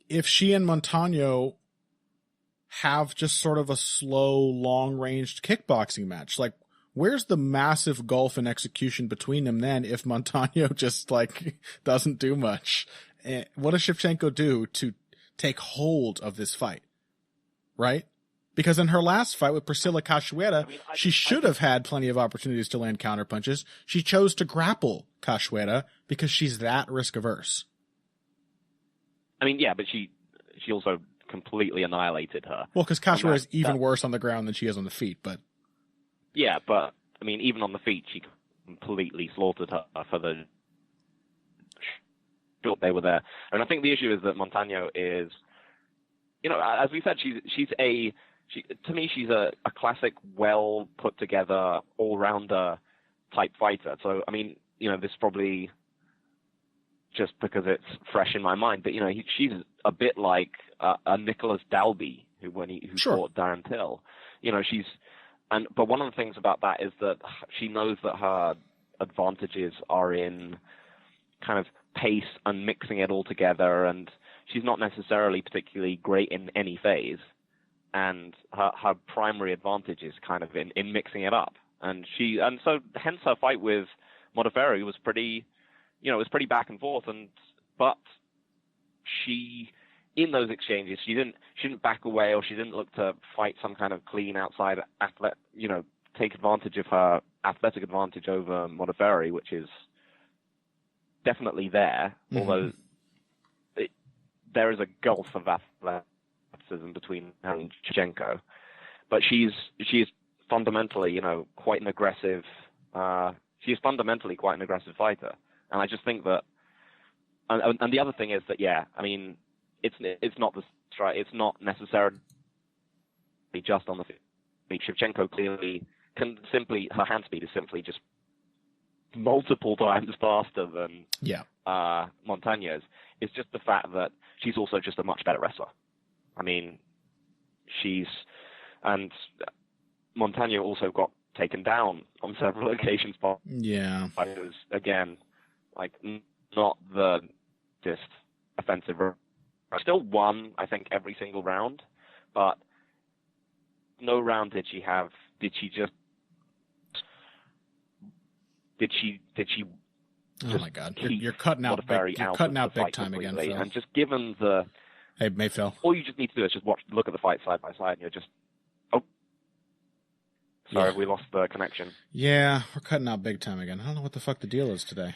if she and Montano have just sort of a slow, long-ranged kickboxing match? Like, where's the massive gulf in execution between them then if Montano just, like, doesn't do much? What does Shevchenko do to take hold of this fight? Right? Because in her last fight with Priscilla Cachoeira, she should have had plenty of opportunities to land counterpunches. She chose to grapple Cachoeira because she's that risk-averse. I mean, yeah, but she also completely annihilated her. Well, because Cachoeira is even worse on the ground than she is on the feet, but... Yeah, but, I mean, even on the feet, she completely slaughtered her for the short they were there. And I think the issue is that Montano is, you know, as we said, she's a to me, she's a classic, well put together, all rounder type fighter. So I mean, this probably just because it's fresh in my mind, but she's a bit like a Nicholas Dalby who fought Darren Till. But one of the things about that is that she knows that her advantages are in kind of pace and mixing it all together, and she's not necessarily particularly great in any phase, and her primary advantage is kind of in mixing it up, and so hence her fight with Modafferi was pretty, it was pretty back and forth, but she, in those exchanges, she didn't back away, or she didn't look to fight some kind of clean outside take advantage of her athletic advantage over Modafferi, which is definitely there, although there is a gulf of athleticism between her and Shevchenko. But she's fundamentally, quite an aggressive. She is fundamentally quite an aggressive fighter, and I just think that. And the other thing is that, I mean, it's not necessarily just on the feet. Shevchenko clearly can her hand speed is simply just multiple times faster than Montagno's. It's just the fact that she's also just a much better wrestler. I mean, and Montagno also got taken down on several occasions by fighters, again, like not the just offensive. Still won, I think, every single round, but no round did she oh my God! You're cutting out big. You're cutting out big time again, Phil. And just given the Phil. All you just need to do is just look at the fight side by side, and you're just sorry, we lost the connection. Yeah, we're cutting out big time again. I don't know what the fuck the deal is today.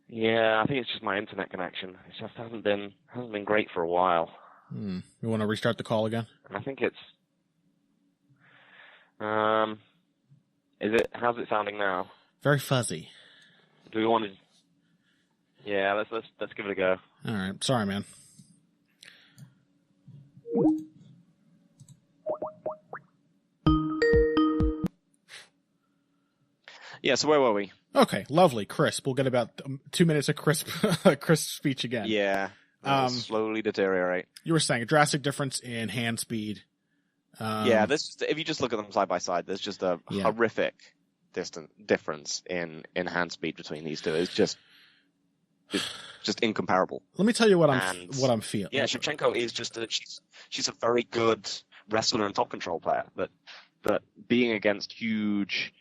Yeah, I think it's just my internet connection. It just hasn't been great for a while. You want to restart the call again? And I think it's. How's it sounding now? Very fuzzy. Do we want to? Yeah, let's give it a go. All right. Sorry, man. Yeah. So where were we? Okay, lovely, crisp. We'll get about 2 minutes of crisp speech again. Yeah. Slowly deteriorate. You were saying a drastic difference in hand speed. If you just look at them side by side, there's just a horrific difference in hand speed between these two. It's just incomparable. Let me tell you what I'm feeling. Yeah, Shevchenko is just she's a very good wrestler and top control player, but being against huge,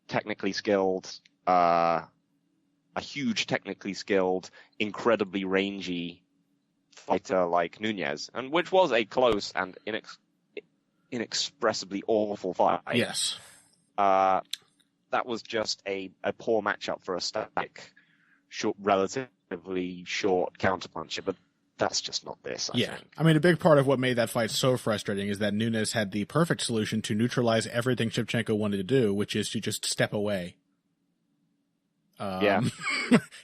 technically skilled, incredibly rangy fighter like Nunes, and which was a close and inexpressibly awful fight. Yes. That was just a poor matchup for a static, relatively short counterpuncher, but that's just not this, I think. I mean, a big part of what made that fight so frustrating is that Nunes had the perfect solution to neutralize everything Shevchenko wanted to do, which is to just step away. And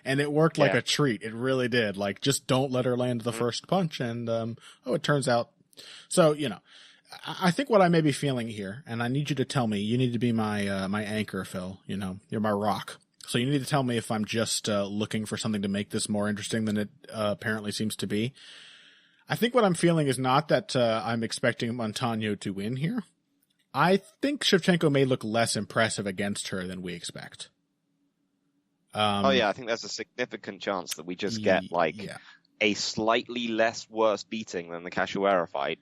it worked like a treat. It really did. Like, just don't let her land the first punch. And, it turns out. So, I think what I may be feeling here, and I need you to tell me, you need to be my anchor, Phil. You're my rock. So you need to tell me if I'm just looking for something to make this more interesting than it apparently seems to be. I think what I'm feeling is not that I'm expecting Montagno to win here. I think Shevchenko may look less impressive against her than we expect. I think there's a significant chance that we just get a slightly less worse beating than the Cachoeira fight,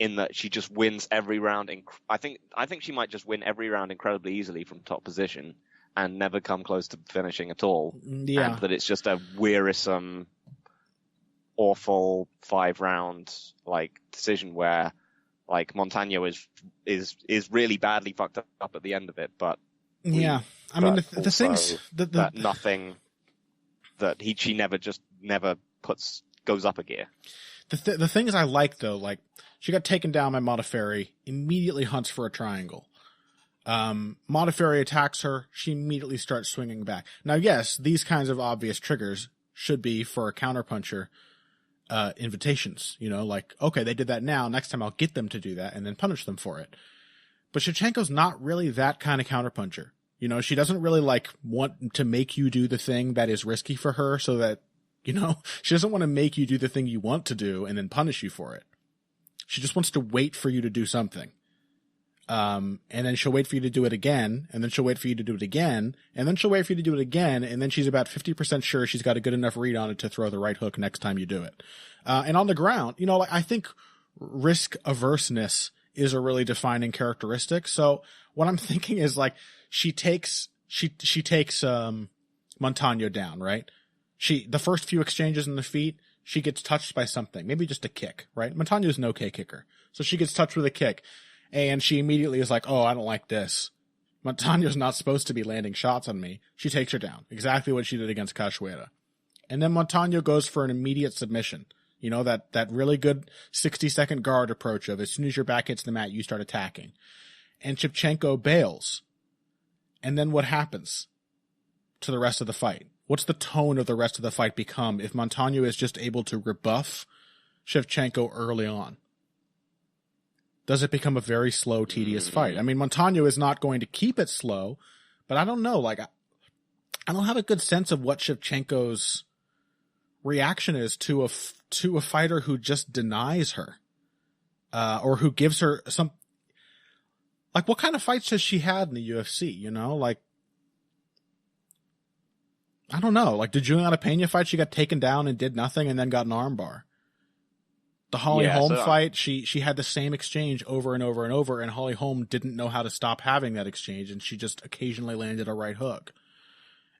in that she just wins every round. I think she might just win every round incredibly easily from top position and never come close to finishing at all. Yeah. And that it's just a wearisome, awful 5-round decision where Montagno is really badly fucked up at the end of it, but I mean the things that nothing that she never goes up a gear. The things I like though, she got taken down by Modafferi, immediately hunts for a triangle. Modafferi attacks her, she immediately starts swinging back. Now, yes, these kinds of obvious triggers should be for a counterpuncher. invitations, like, okay, they did that now. Next time I'll get them to do that and then punish them for it. But Shevchenko's not really that kind of counterpuncher. She doesn't really want to make you do the thing that is risky for her so that, she doesn't want to make you do the thing you want to do and then punish you for it. She just wants to wait for you to do something. And then she'll wait for you to do it again, and then she'll wait for you to do it again, and then she'll wait for you to do it again, and then she's about 50% sure she's got a good enough read on it to throw the right hook next time you do it. And on the ground, I think risk averseness is a really defining characteristic. So what I'm thinking is she takes Montano down, right? The first few exchanges in the feet, she gets touched by something, maybe just a kick, right? Montano's an okay kicker. So she gets touched with a kick. And she immediately is like, oh, I don't like this. Montano's not supposed to be landing shots on me. She takes her down. Exactly what she did against Cachoeira. And then Montano goes for an immediate submission. That really good 60-second guard approach of as soon as your back hits the mat, you start attacking. And Shevchenko bails. And then what happens to the rest of the fight? What's the tone of the rest of the fight become if Montano is just able to rebuff Shevchenko early on? Does it become a very slow, tedious fight? I mean, Montano is not going to keep it slow, but I don't know. I don't have a good sense of what Shevchenko's reaction is to a fighter who just denies her, or who gives her some. What kind of fights has she had in the UFC? I don't know. Did Juliana Pena fight? She got taken down and did nothing, and then got an armbar. The Holly Holm fight, she had the same exchange over and over and over, and Holly Holm didn't know how to stop having that exchange, and she just occasionally landed a right hook.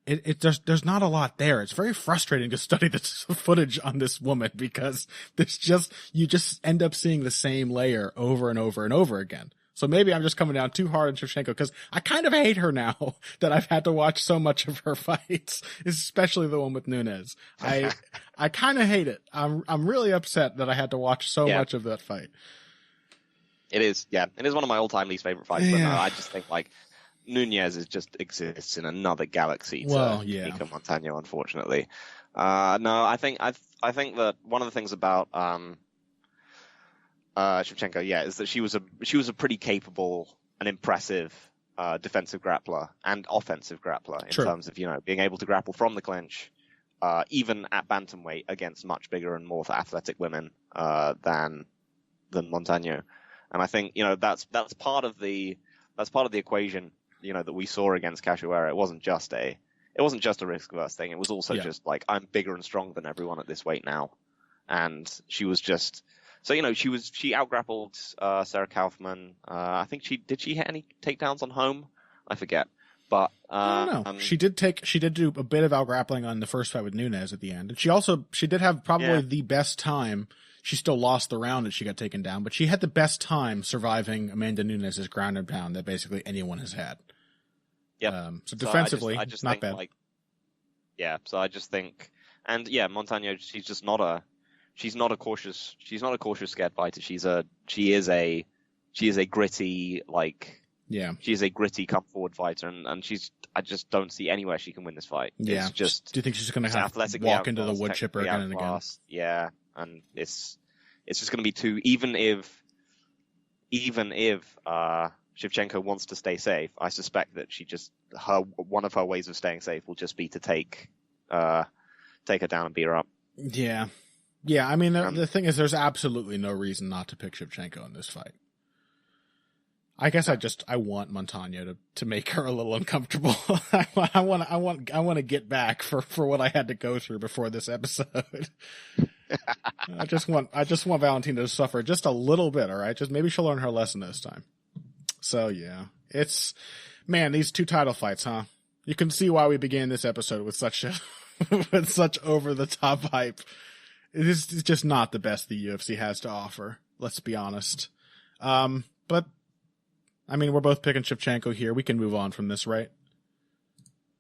There's not a lot there. It's very frustrating to study this footage on this woman because you just end up seeing the same layer over and over and over again. So maybe I'm just coming down too hard on Shevchenko because I kind of hate her now that I've had to watch so much of her fights, especially the one with Nunes. I kind of hate it. I'm really upset that I had to watch so much of that fight. It is, yeah. It is one of my all-time least favorite fights. Yeah. But no, I just think Nunes just exists in another galaxy to Nico Montano, unfortunately. No, I think that one of the things about Shevchenko, is that she was a pretty capable and impressive defensive grappler and offensive grappler in terms of being able to grapple from the clinch, even at bantamweight against much bigger and more athletic women than Montano. And I think that's part of the equation that we saw against Cachoeira. It wasn't just a risk-averse thing. It was also just I'm bigger and stronger than everyone at this weight now, and she was just. So, she out-grappled Sarah Kaufman. I think she hit any takedowns on Holm? I forget. But I don't know. She did do a bit of out-grappling on the first fight with Nunes at the end. And she did have probably the best time. She still lost the round and she got taken down, but she had the best time surviving Amanda Nunes' ground and pound that basically anyone has had. Yeah. So defensively, I just not think, bad. So I just think, and Montano, she's just not a. She's not a cautious, scared fighter. She is a gritty, she is a gritty come forward fighter, and I just don't see anywhere she can win this fight. Yeah. It's just, do you think she's going to have to walk into the wood chipper again and again? Yeah. And it's just going to be too, even if Shevchenko wants to stay safe, I suspect that one of her ways of staying safe will just be to take her down and beat her up. Yeah. Yeah, I mean, the thing is, there's absolutely no reason not to pick Shevchenko in this fight. I guess I want Montano to make her a little uncomfortable. I want to get back for what I had to go through before this episode. I just want Valentina to suffer just a little bit. All right, just maybe she'll learn her lesson this time. So yeah, these two title fights, huh? You can see why we began this episode with such over the top hype. It is just not the best the UFC has to offer. Let's be honest. But I mean, we're both picking Shevchenko here. We can move on from this, right?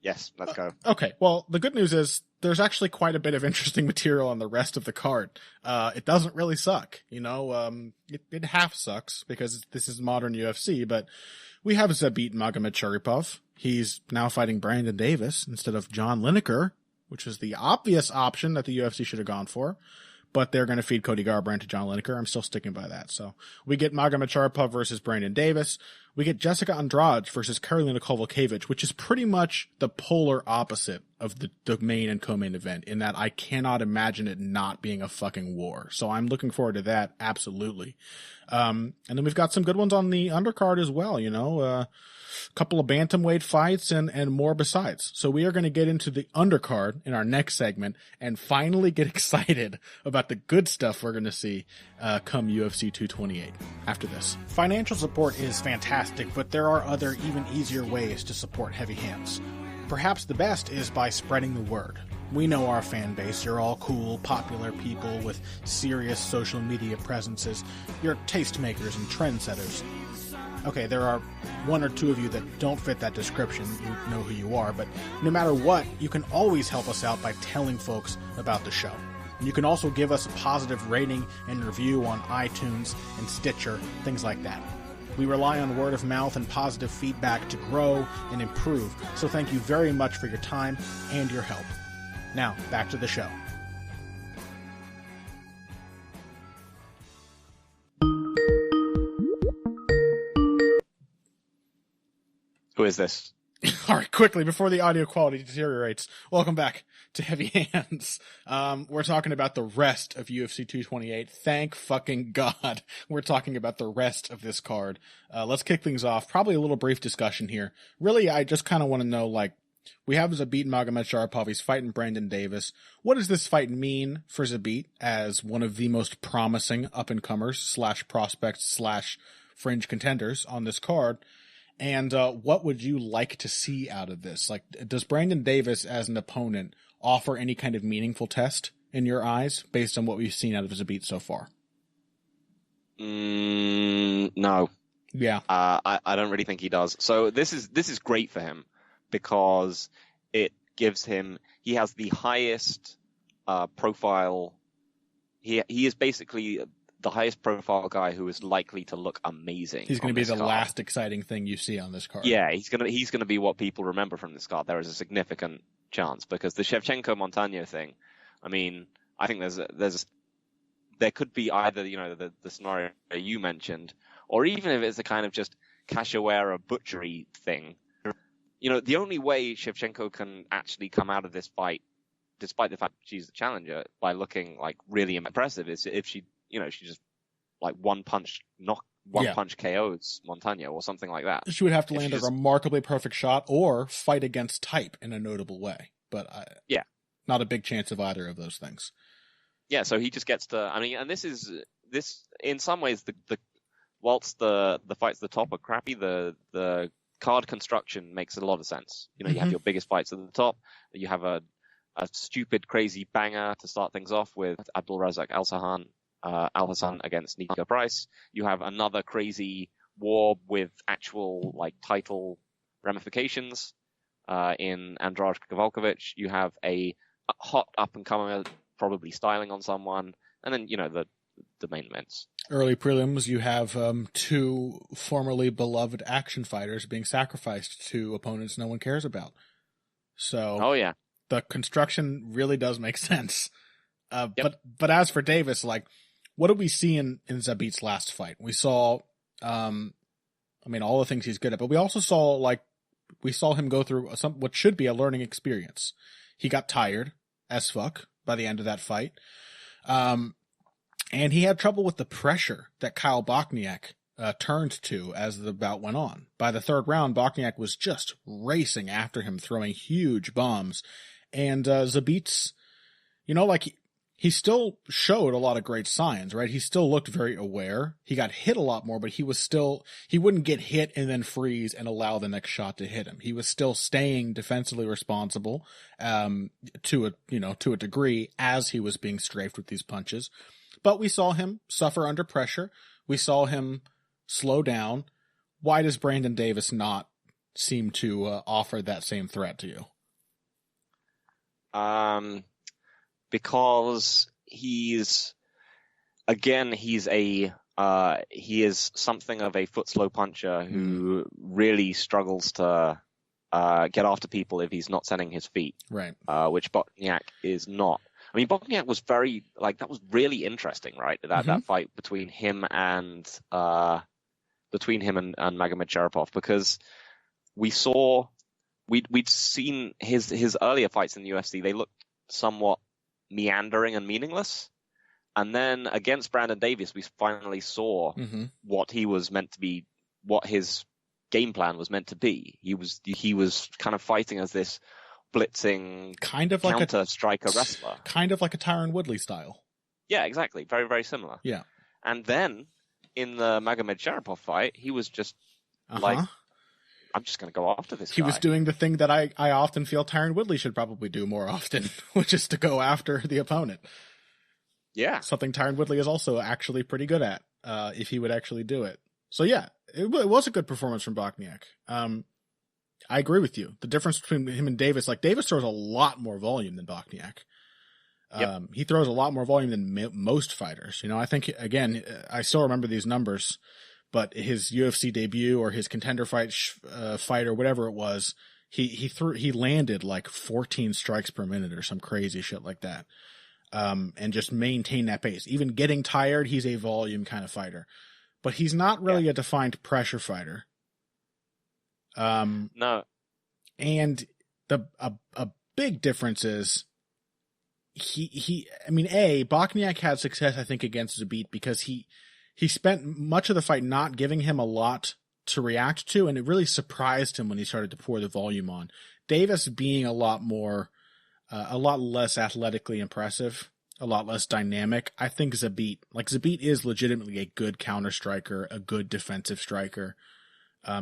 Yes, let's go. Okay. Well, the good news is there's actually quite a bit of interesting material on the rest of the card. It doesn't really suck, it half sucks because this is modern UFC, but we have Zabit Magomedsharipov. He's now fighting Brandon Davis instead of John Lineker, which is the obvious option that the UFC should have gone for. but they're going to feed Cody Garbrandt to John Lineker. I'm still sticking by that. So we get Magomed versus Brandon Davis. We get Jessica Andrade versus Karolina Kowalkiewicz, which is pretty much the polar opposite of the main and co-main event, in that I cannot imagine it not being a fucking war. So I'm looking forward to that, absolutely. And then we've got some good ones on the undercard as well, a couple of bantamweight fights and more besides. So we are going to get into the undercard in our next segment and finally get excited about the good stuff we're going to see come UFC 228 after this. Financial support is fantastic, but there are other, even easier ways to support Heavy Hands. Perhaps the best is by spreading the word. We know our fan base. You're all cool, popular people with serious social media presences. You're tastemakers and trendsetters. Okay, there are one or two of you that don't fit that description. You know who you are, but no matter what, you can always help us out by telling folks about the show. And you can also give us a positive rating and review on iTunes and Stitcher, things like that. We rely on word of mouth and positive feedback to grow and improve, so thank you very much for your time and your help. Now, back to the show. Who is this? All right, quickly, before the audio quality deteriorates, welcome back to Heavy Hands. We're talking about the rest of UFC 228. Thank fucking God we're talking about the rest of this card. Let's kick things off. Probably a little brief discussion here. Really, I just kind of want to know, we have Zabit Magomedsharipov. He's fighting Brandon Davis. What does this fight mean for Zabit as one of the most promising up-and-comers / prospects / fringe contenders on this card? And what would you like to see out of this? Does Brandon Davis as an opponent offer any kind of meaningful test in your eyes based on what we've seen out of Zabit so far? No. Yeah. I don't really think he does. So this is great for him because it gives him, he has the highest profile. He is basically the highest profile guy who is likely to look amazing. He's going to be the last exciting thing you see on this card. Yeah, he's going to be what people remember from this card. There is a significant chance because the Shevchenko Montano thing, I mean, I think there could be either, the scenario you mentioned, or even if it's a kind of just cachoeira butchery thing. The only way Shevchenko can actually come out of this fight, despite the fact she's the challenger, by looking really impressive, is if she just one punch KOs Montano or something like that. She would have to land a remarkably perfect shot or fight against type in a notable way. But not a big chance of either of those things. Yeah, so he just gets to. I mean, and this in some ways whilst the fights at the top are crappy, the card construction makes a lot of sense. You have your biggest fights at the top. You have a stupid, crazy banger to start things off with Abdulrazak Al-Hassan against Nico Price. You have another crazy war with actual title ramifications in Andrade Kowalkiewicz. You have a hot up and comer probably styling on someone, and then the main events. Early prelims, you have two formerly beloved action fighters being sacrificed to opponents no one cares about. So the construction really does make sense. But as for Davis, what did we see in Zabit's last fight? We saw, all the things he's good at, but we also saw him go through what should be a learning experience. He got tired as fuck by the end of that fight. And he had trouble with the pressure that Kyle Bochniak turned to as the bout went on. By the third round, Bochniak was just racing after him, throwing huge bombs. And Zabit's, he still showed a lot of great signs, right? He still looked very aware. He got hit a lot more, but he wouldn't get hit and then freeze and allow the next shot to hit him. He was still staying defensively responsible, to a degree as he was being strafed with these punches. But we saw him suffer under pressure. We saw him slow down. Why does Brandon Davis not seem to offer that same threat to you? Because he is something of a foot slow puncher who really struggles to get after people if he's not setting his feet. Right. Which Bochniak is not. I mean, Bosniak was that was really interesting, right? That fight between him and Magomed Sharapov, because we'd seen his earlier fights in the UFC. They looked somewhat meandering and meaningless. And then against Brandon Davis, we finally saw what he was meant to be, what his game plan was meant to be. He was kind of fighting as this blitzing kind of like counter striker wrestler, kind of like a Tyron Woodley style. Yeah, exactly. Very, very similar. Yeah. And then in the Magomed Sharapov fight, he was just like, I'm just going to go after this guy. He was doing the thing that I often feel Tyron Woodley should probably do more often, which is to go after the opponent. Yeah. Something Tyron Woodley is also actually pretty good at, if he would actually do it. So yeah, it was a good performance from Bosniak. I agree with you. The difference between him and Davis, like Davis throws a lot more volume than Bosniak. He throws a lot more volume than most fighters. I think, again, I still remember these numbers, but his UFC debut or his contender fight or whatever it was, he landed like 14 strikes per minute or some crazy shit like that. And just maintain that pace. Even getting tired, he's a volume kind of fighter. But he's not really a defined pressure fighter. No. And a big difference is Bosniak had success, I think, against Zabit because he spent much of the fight not giving him a lot to react to, and it really surprised him when he started to pour the volume on. Davis being a lot less athletically impressive, a lot less dynamic. I think Zabit is legitimately a good counter striker, a good defensive striker.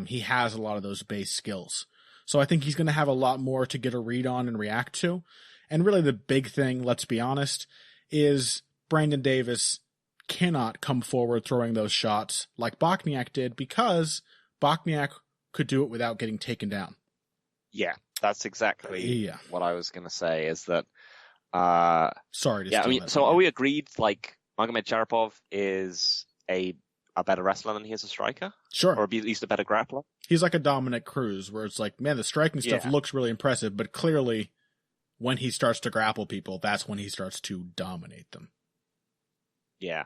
He has a lot of those base skills. So I think he's going to have a lot more to get a read on and react to. And really the big thing, let's be honest, is Brandon Davis cannot come forward throwing those shots like Bosniak did because Bosniak could do it without getting taken down. Yeah, that's exactly what I was going to say is that. Sorry to steal that. So are we agreed, like, Magomed Sharapov is a better wrestler than he is a striker? Sure. Or at least a better grappler? He's like a Dominic Cruz, where it's like, man, the striking stuff looks really impressive, but clearly when he starts to grapple people, that's when he starts to dominate them. Yeah.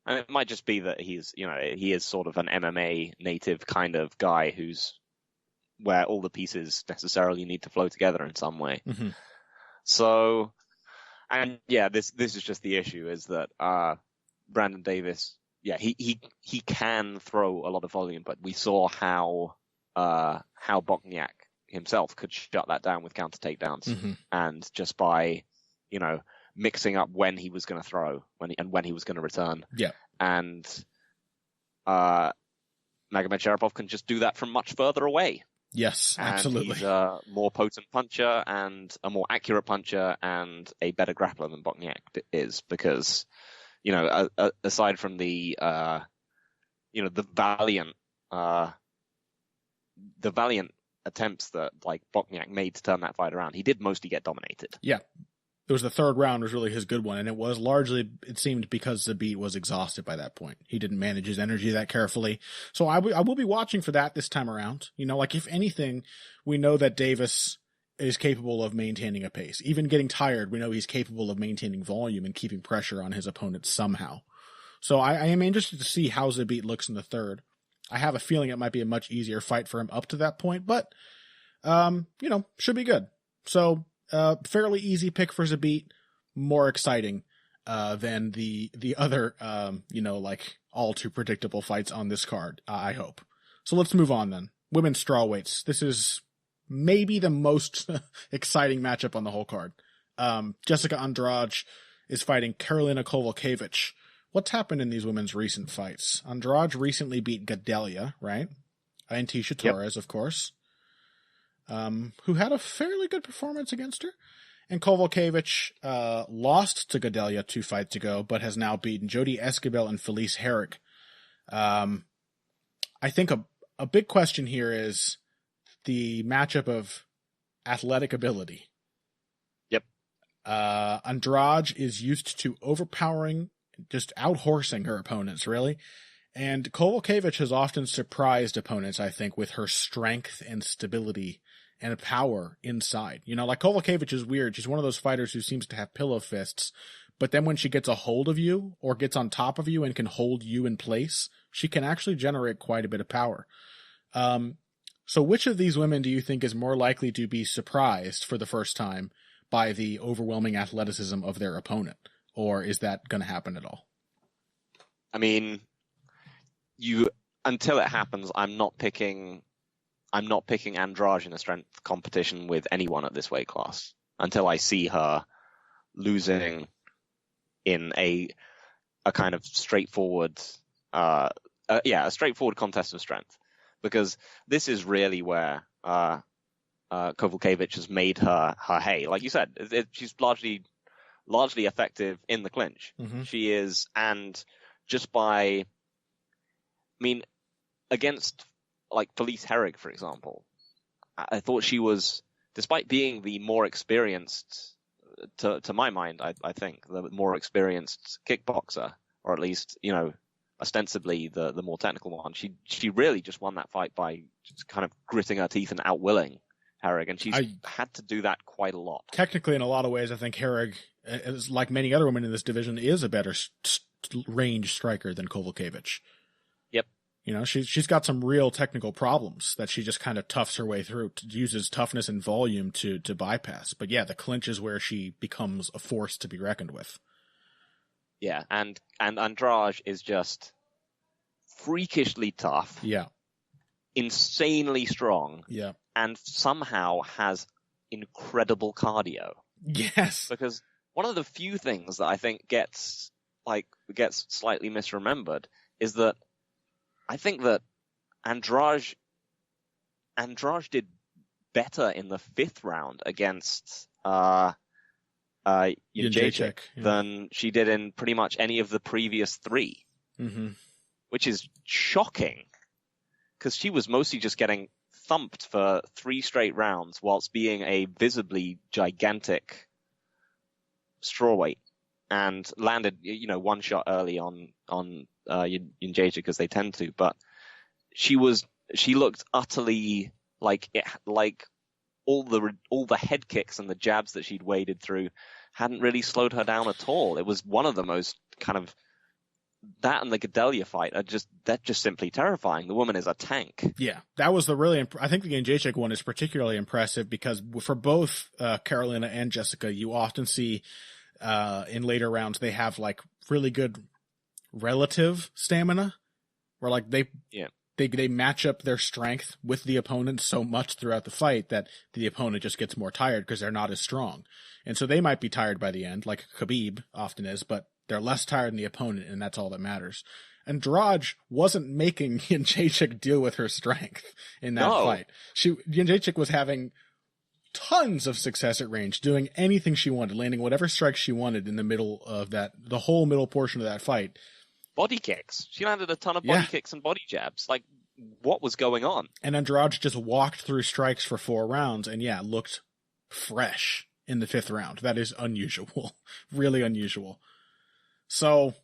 And it might just be that he is sort of an MMA native kind of guy where all the pieces necessarily need to flow together in some way. Mm-hmm. So, and yeah, this is just the issue is that, Brandon Davis, he can throw a lot of volume, but we saw how Bosniak himself could shut that down with counter takedowns, and just by, mixing up when he was going to throw when he was going to return. Yeah. And, Magomed Sharapov can just do that from much further away. Yes, absolutely. And he's a more potent puncher and a more accurate puncher and a better grappler than Bosniak is because, aside from the valiant attempts that like Bosniak made to turn that fight around, he did mostly get dominated. Yeah. It was the third round was really his good one, and it was largely, it seemed, because Zabit was exhausted by that point. He didn't manage his energy that carefully. So I will be watching for that this time around. If anything, we know that Davis is capable of maintaining a pace. Even getting tired, we know he's capable of maintaining volume and keeping pressure on his opponent somehow. So I am interested to see how Zabit looks in the third. I have a feeling it might be a much easier fight for him up to that point, but, should be good. So, fairly easy pick for Zabit, more exciting than the other, all too predictable fights on this card, I hope. So let's move on then. Women's strawweights. This is maybe the most exciting matchup on the whole card. Jessica Andrade is fighting Karolina Kowalkiewicz. What's happened in these women's recent fights? Andrade recently beat Gadelha, right? And Tisha Torres, of course. Who had a fairly good performance against her. And Kowalkiewicz lost to Gadelha 2 fights ago, but has now beaten Jodie Esquibel and Felice Herrick. I think a big question here is the matchup of athletic ability. Yep. Andrade is used to overpowering, just outhorsing her opponents, really. And Kowalkiewicz has often surprised opponents, I think, with her strength and stability and power inside. You know, like Kovalevich is weird. She's one of those fighters who seems to have pillow fists, but then when she gets a hold of you or gets on top of you and can hold you in place, she can actually generate quite a bit of power. So which of these women do you think is more likely to be surprised for the first time by the overwhelming athleticism of their opponent? Or is that going to happen at all? I mean, until it happens, I'm not picking Andrade in a strength competition with anyone at this weight class until I see her losing in a kind of straightforward, a straightforward contest of strength, because this is really where Kovalevich has made her hay. Like you said, she's largely effective in the clinch. Mm-hmm. She is, and just by, against like Felice Herrig, for example, I thought she was, despite being the more experienced, to my mind, I think the more experienced kickboxer, or at least, you know, ostensibly the more technical one, she really just won that fight by just kind of gritting her teeth and outwilling Herrig, and she's had to do that quite a lot. Technically, in a lot of ways, I think Herrig, like many other women in this division, is a better range striker than Kovalevich. Yep. You know, she's got some real technical problems that she just kind of toughs her way through, uses toughness and volume to bypass. But yeah, the clinch is where she becomes a force to be reckoned with. Yeah, and Andrade is just freakishly tough. Yeah. Insanely strong. Yeah. And somehow has incredible cardio. Yes. Because one of the few things that I think gets slightly misremembered is that I think that Andrade did better in the 5th round against Jędrzejczyk than she did in pretty much any of the previous 3. Mm-hmm. Which is shocking, because she was mostly just getting thumped for 3 straight rounds whilst being a visibly gigantic strawweight, and landed, you know, one shot early on Jędrzejczyk, as they tend to, but she looked utterly like all the head kicks and the jabs that she'd waded through hadn't really slowed her down at all. It was one of the most kind of, that and the Gadelha fight they're just simply terrifying. The woman is a tank. Yeah, that was I think the Jędrzejczyk one is particularly impressive because for both Carolina and Jessica, you often see in later rounds they have like really good relative stamina, where like they match up their strength with the opponent so much throughout the fight that the opponent just gets more tired because they're not as strong, and so they might be tired by the end, like Khabib often is, but they're less tired than the opponent, and that's all that matters. Andrade wasn't making Jędrzejczyk deal with her strength in that fight. Jędrzejczyk was having tons of success at range, doing anything she wanted, landing whatever strikes she wanted in the middle of the whole middle portion of that fight. Body kicks. She landed a ton of body kicks and body jabs. Like, what was going on? And Andrade just walked through strikes for 4 rounds and looked fresh in the 5th round. That is unusual. Really unusual. So,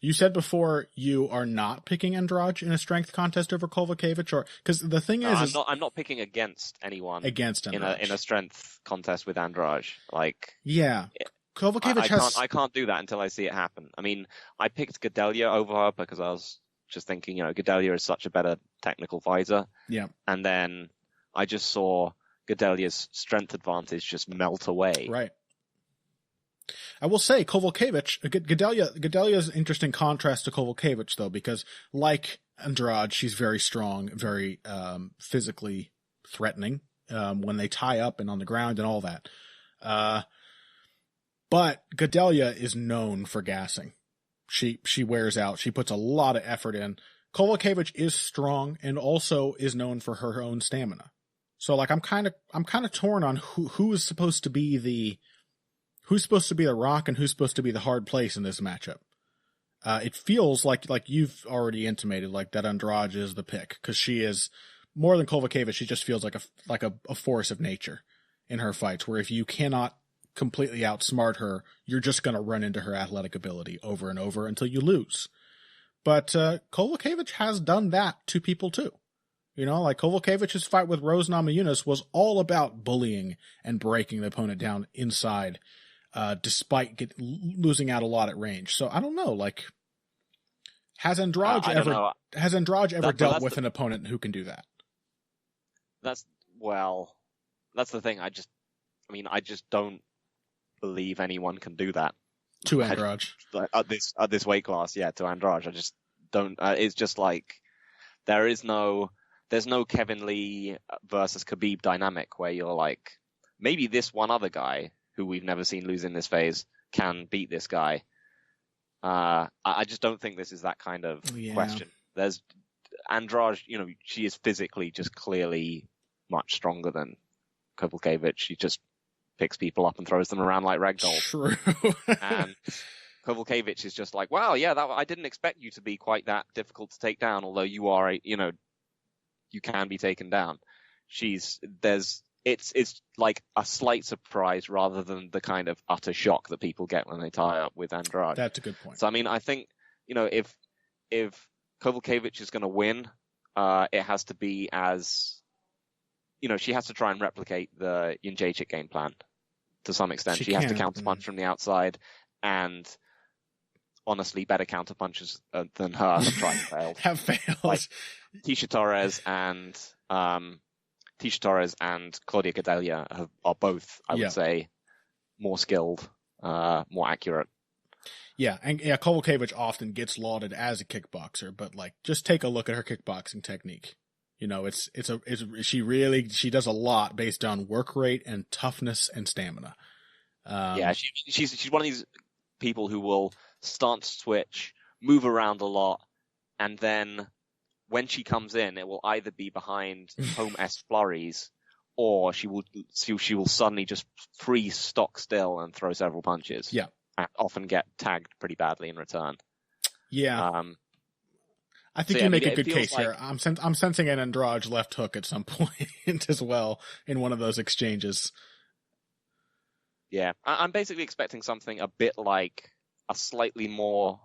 you said before you are not picking Andrade in a strength contest over Kovalevich, or because the thing is, I'm not picking against anyone against Andrade in a strength contest with Andrade. Like, Kovalevich I can't do that until I see it happen. I mean, I picked Gadelha over her because I was just thinking, you know, Gadelha is such a better technical fighter. Yeah, and then I just saw Gadelha's strength advantage just melt away. Right. I will say Kovalevich, Gadelha is an interesting contrast to Kovalevich, though, because like Andrade, she's very strong, very physically threatening when they tie up and on the ground and all that. But Gadelha is known for gassing. She wears out. She puts a lot of effort in. Kovalevich is strong and also is known for her own stamina. So like I'm kind of torn on who is supposed to be the rock and who's supposed to be the hard place in this matchup. It feels like you've already intimated, like that Andrade is the pick, because she is more than Kovalevich. She just feels like a force of nature in her fights, where if you cannot completely outsmart her, you're just going to run into her athletic ability over and over until you lose. But Kovalevich has done that to people too. You know, like Kowalkiewicz's fight with Rose Namajunas was all about bullying and breaking the opponent down inside, despite losing out a lot at range. So I don't know, like, has Andrade ever dealt with an opponent who can do that? That's the thing. I just don't believe anyone can do that. To Andrade. At this weight class, yeah, to Andrade. I just don't, it's just like, there's no Kevin Lee versus Khabib dynamic where you're like, maybe this one other guy who we've never seen lose in this phase can beat this guy. I just don't think this is that kind of question. There's Andrade, you know, she is physically just clearly much stronger than Kowalkiewicz. She just picks people up and throws them around like ragdoll. True. And Kowalkiewicz is just like, wow, yeah, I didn't expect you to be quite that difficult to take down, although you are, you can be taken down. It's like a slight surprise rather than the kind of utter shock that people get when they tie up with Andrade. That's a good point. So, I mean, I think, if Kowalkiewicz is going to win, it has to be as, she has to try and replicate the Jędrzejczyk game plan to some extent. She has to counterpunch from the outside, and honestly, better counterpunchers than her have tried and failed. Have failed. Like Tisha Torres and Claudia Gadelha are both, I would say, more skilled, more accurate. Yeah, and Kowalkiewicz often gets lauded as a kickboxer, but like, just take a look at her kickboxing technique. She does a lot based on work rate and toughness and stamina. She's one of these people who will start to switch, move around a lot, and then when she comes in, it will either be behind home-esque flurries, or she will suddenly just freeze stock still and throw several punches. Yeah. And often get tagged pretty badly in return. Yeah. I think you make a good case here. I'm sensing an Andrade left hook at some point as well in one of those exchanges. Yeah. I'm basically expecting something a bit like a slightly more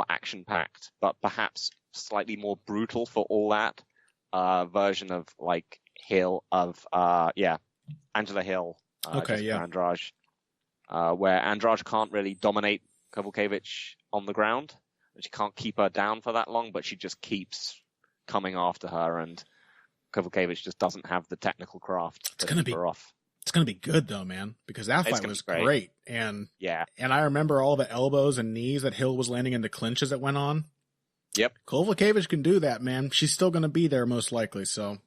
action-packed, but perhaps slightly more brutal for all that version of like Angela Hill. Andrade. Where Andrade can't really dominate Kowalkiewicz on the ground. She can't keep her down for that long, but she just keeps coming after her, and Kowalkiewicz just doesn't have the technical craft to keep her off. It's going to be good, though, man, because that fight was great. And I remember all the elbows and knees that Hill was landing into clinches that went on. Yep. Kowalkiewicz can do that, man. She's still going to be there most likely, so.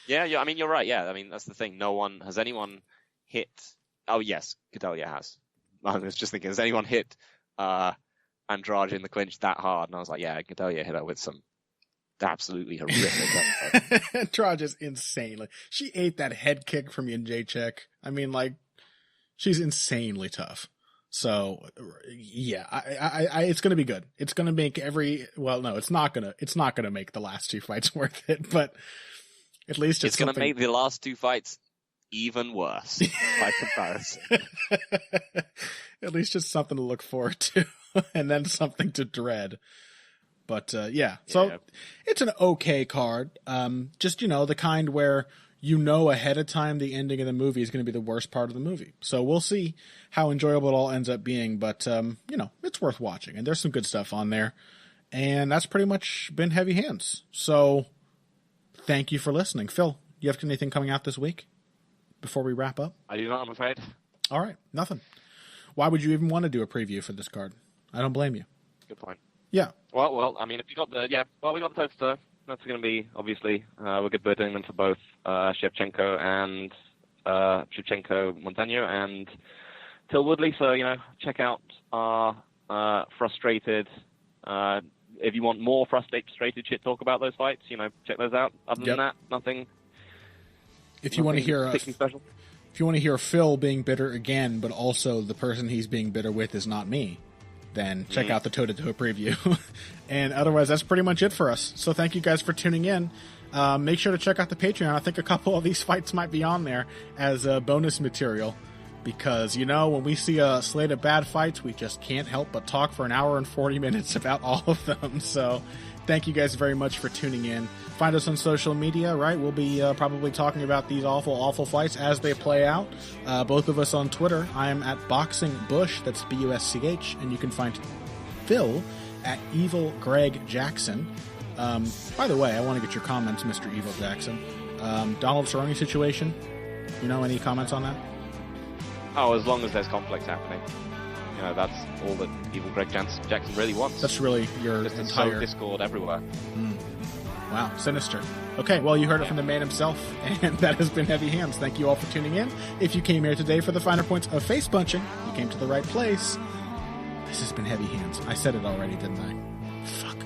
Yeah, I mean, you're right. Yeah, I mean, that's the thing. Has anyone hit... Oh, yes, Gadelha has. I was just thinking, has anyone hit Andrade in the clinch that hard? And I was like, yeah, Gadelha hit her with some absolutely horrific. Andrade is insane. Like, she ate that head kick from Jędrzejczyk. I mean, like, she's insanely tough. So, yeah, I it's going to be good. It's going to make it's not going to make the last two fights worth it, but at least it's going to make the last two fights even worse by comparison. At least just something to look forward to, and then something to dread. But so it's an okay card. Just the kind where ahead of time the ending of the movie is going to be the worst part of the movie. So we'll see how enjoyable it all ends up being. But it's worth watching, and there's some good stuff on there. And that's pretty much been Heavy Hands. So thank you for listening, Phil. You have anything coming out this week before we wrap up? I do not, I'm afraid. All right, nothing. Why would you even want to do a preview for this card? I don't blame you. Good point. Yeah. Well, I mean, if you got we got the toaster. That's going to be, obviously, we're doing them for both Shevchenko and Montano and Till Woodley. So, check out our frustrated. If you want more frustrated shit talk about those fights, check those out. Other than that, nothing. If you want to hear special. If you want to hear Phil being bitter again, but also the person he's being bitter with is not me, then check out the toe-to-toe preview. And otherwise, that's pretty much it for us. So thank you guys for tuning in. Make sure to check out the Patreon. I think a couple of these fights might be on there as bonus material. because, when we see a slate of bad fights, we just can't help but talk for an hour and 40 minutes about all of them. So thank you guys very much for tuning in. Find us on social media, right? We'll be probably talking about these awful, awful fights as they play out. Both of us on Twitter. I am at Boxing Bush, that's B-U-S-C-H, and you can find Phil at Evil Greg Jackson. By the way, I want to get your comments, Mr. Evil Jackson. Donald Cerrone situation, any comments on that? Oh, as long as there's conflict happening. That's all that Evil Greg Jackson really wants. That's really your just entire... sow discord everywhere. Wow, sinister. Okay, well, you heard it from the man himself, and that has been Heavy Hands. Thank you all for tuning in. If you came here today for the finer points of face punching, you came to the right place. This has been Heavy Hands. I said it already, didn't I? Fuck.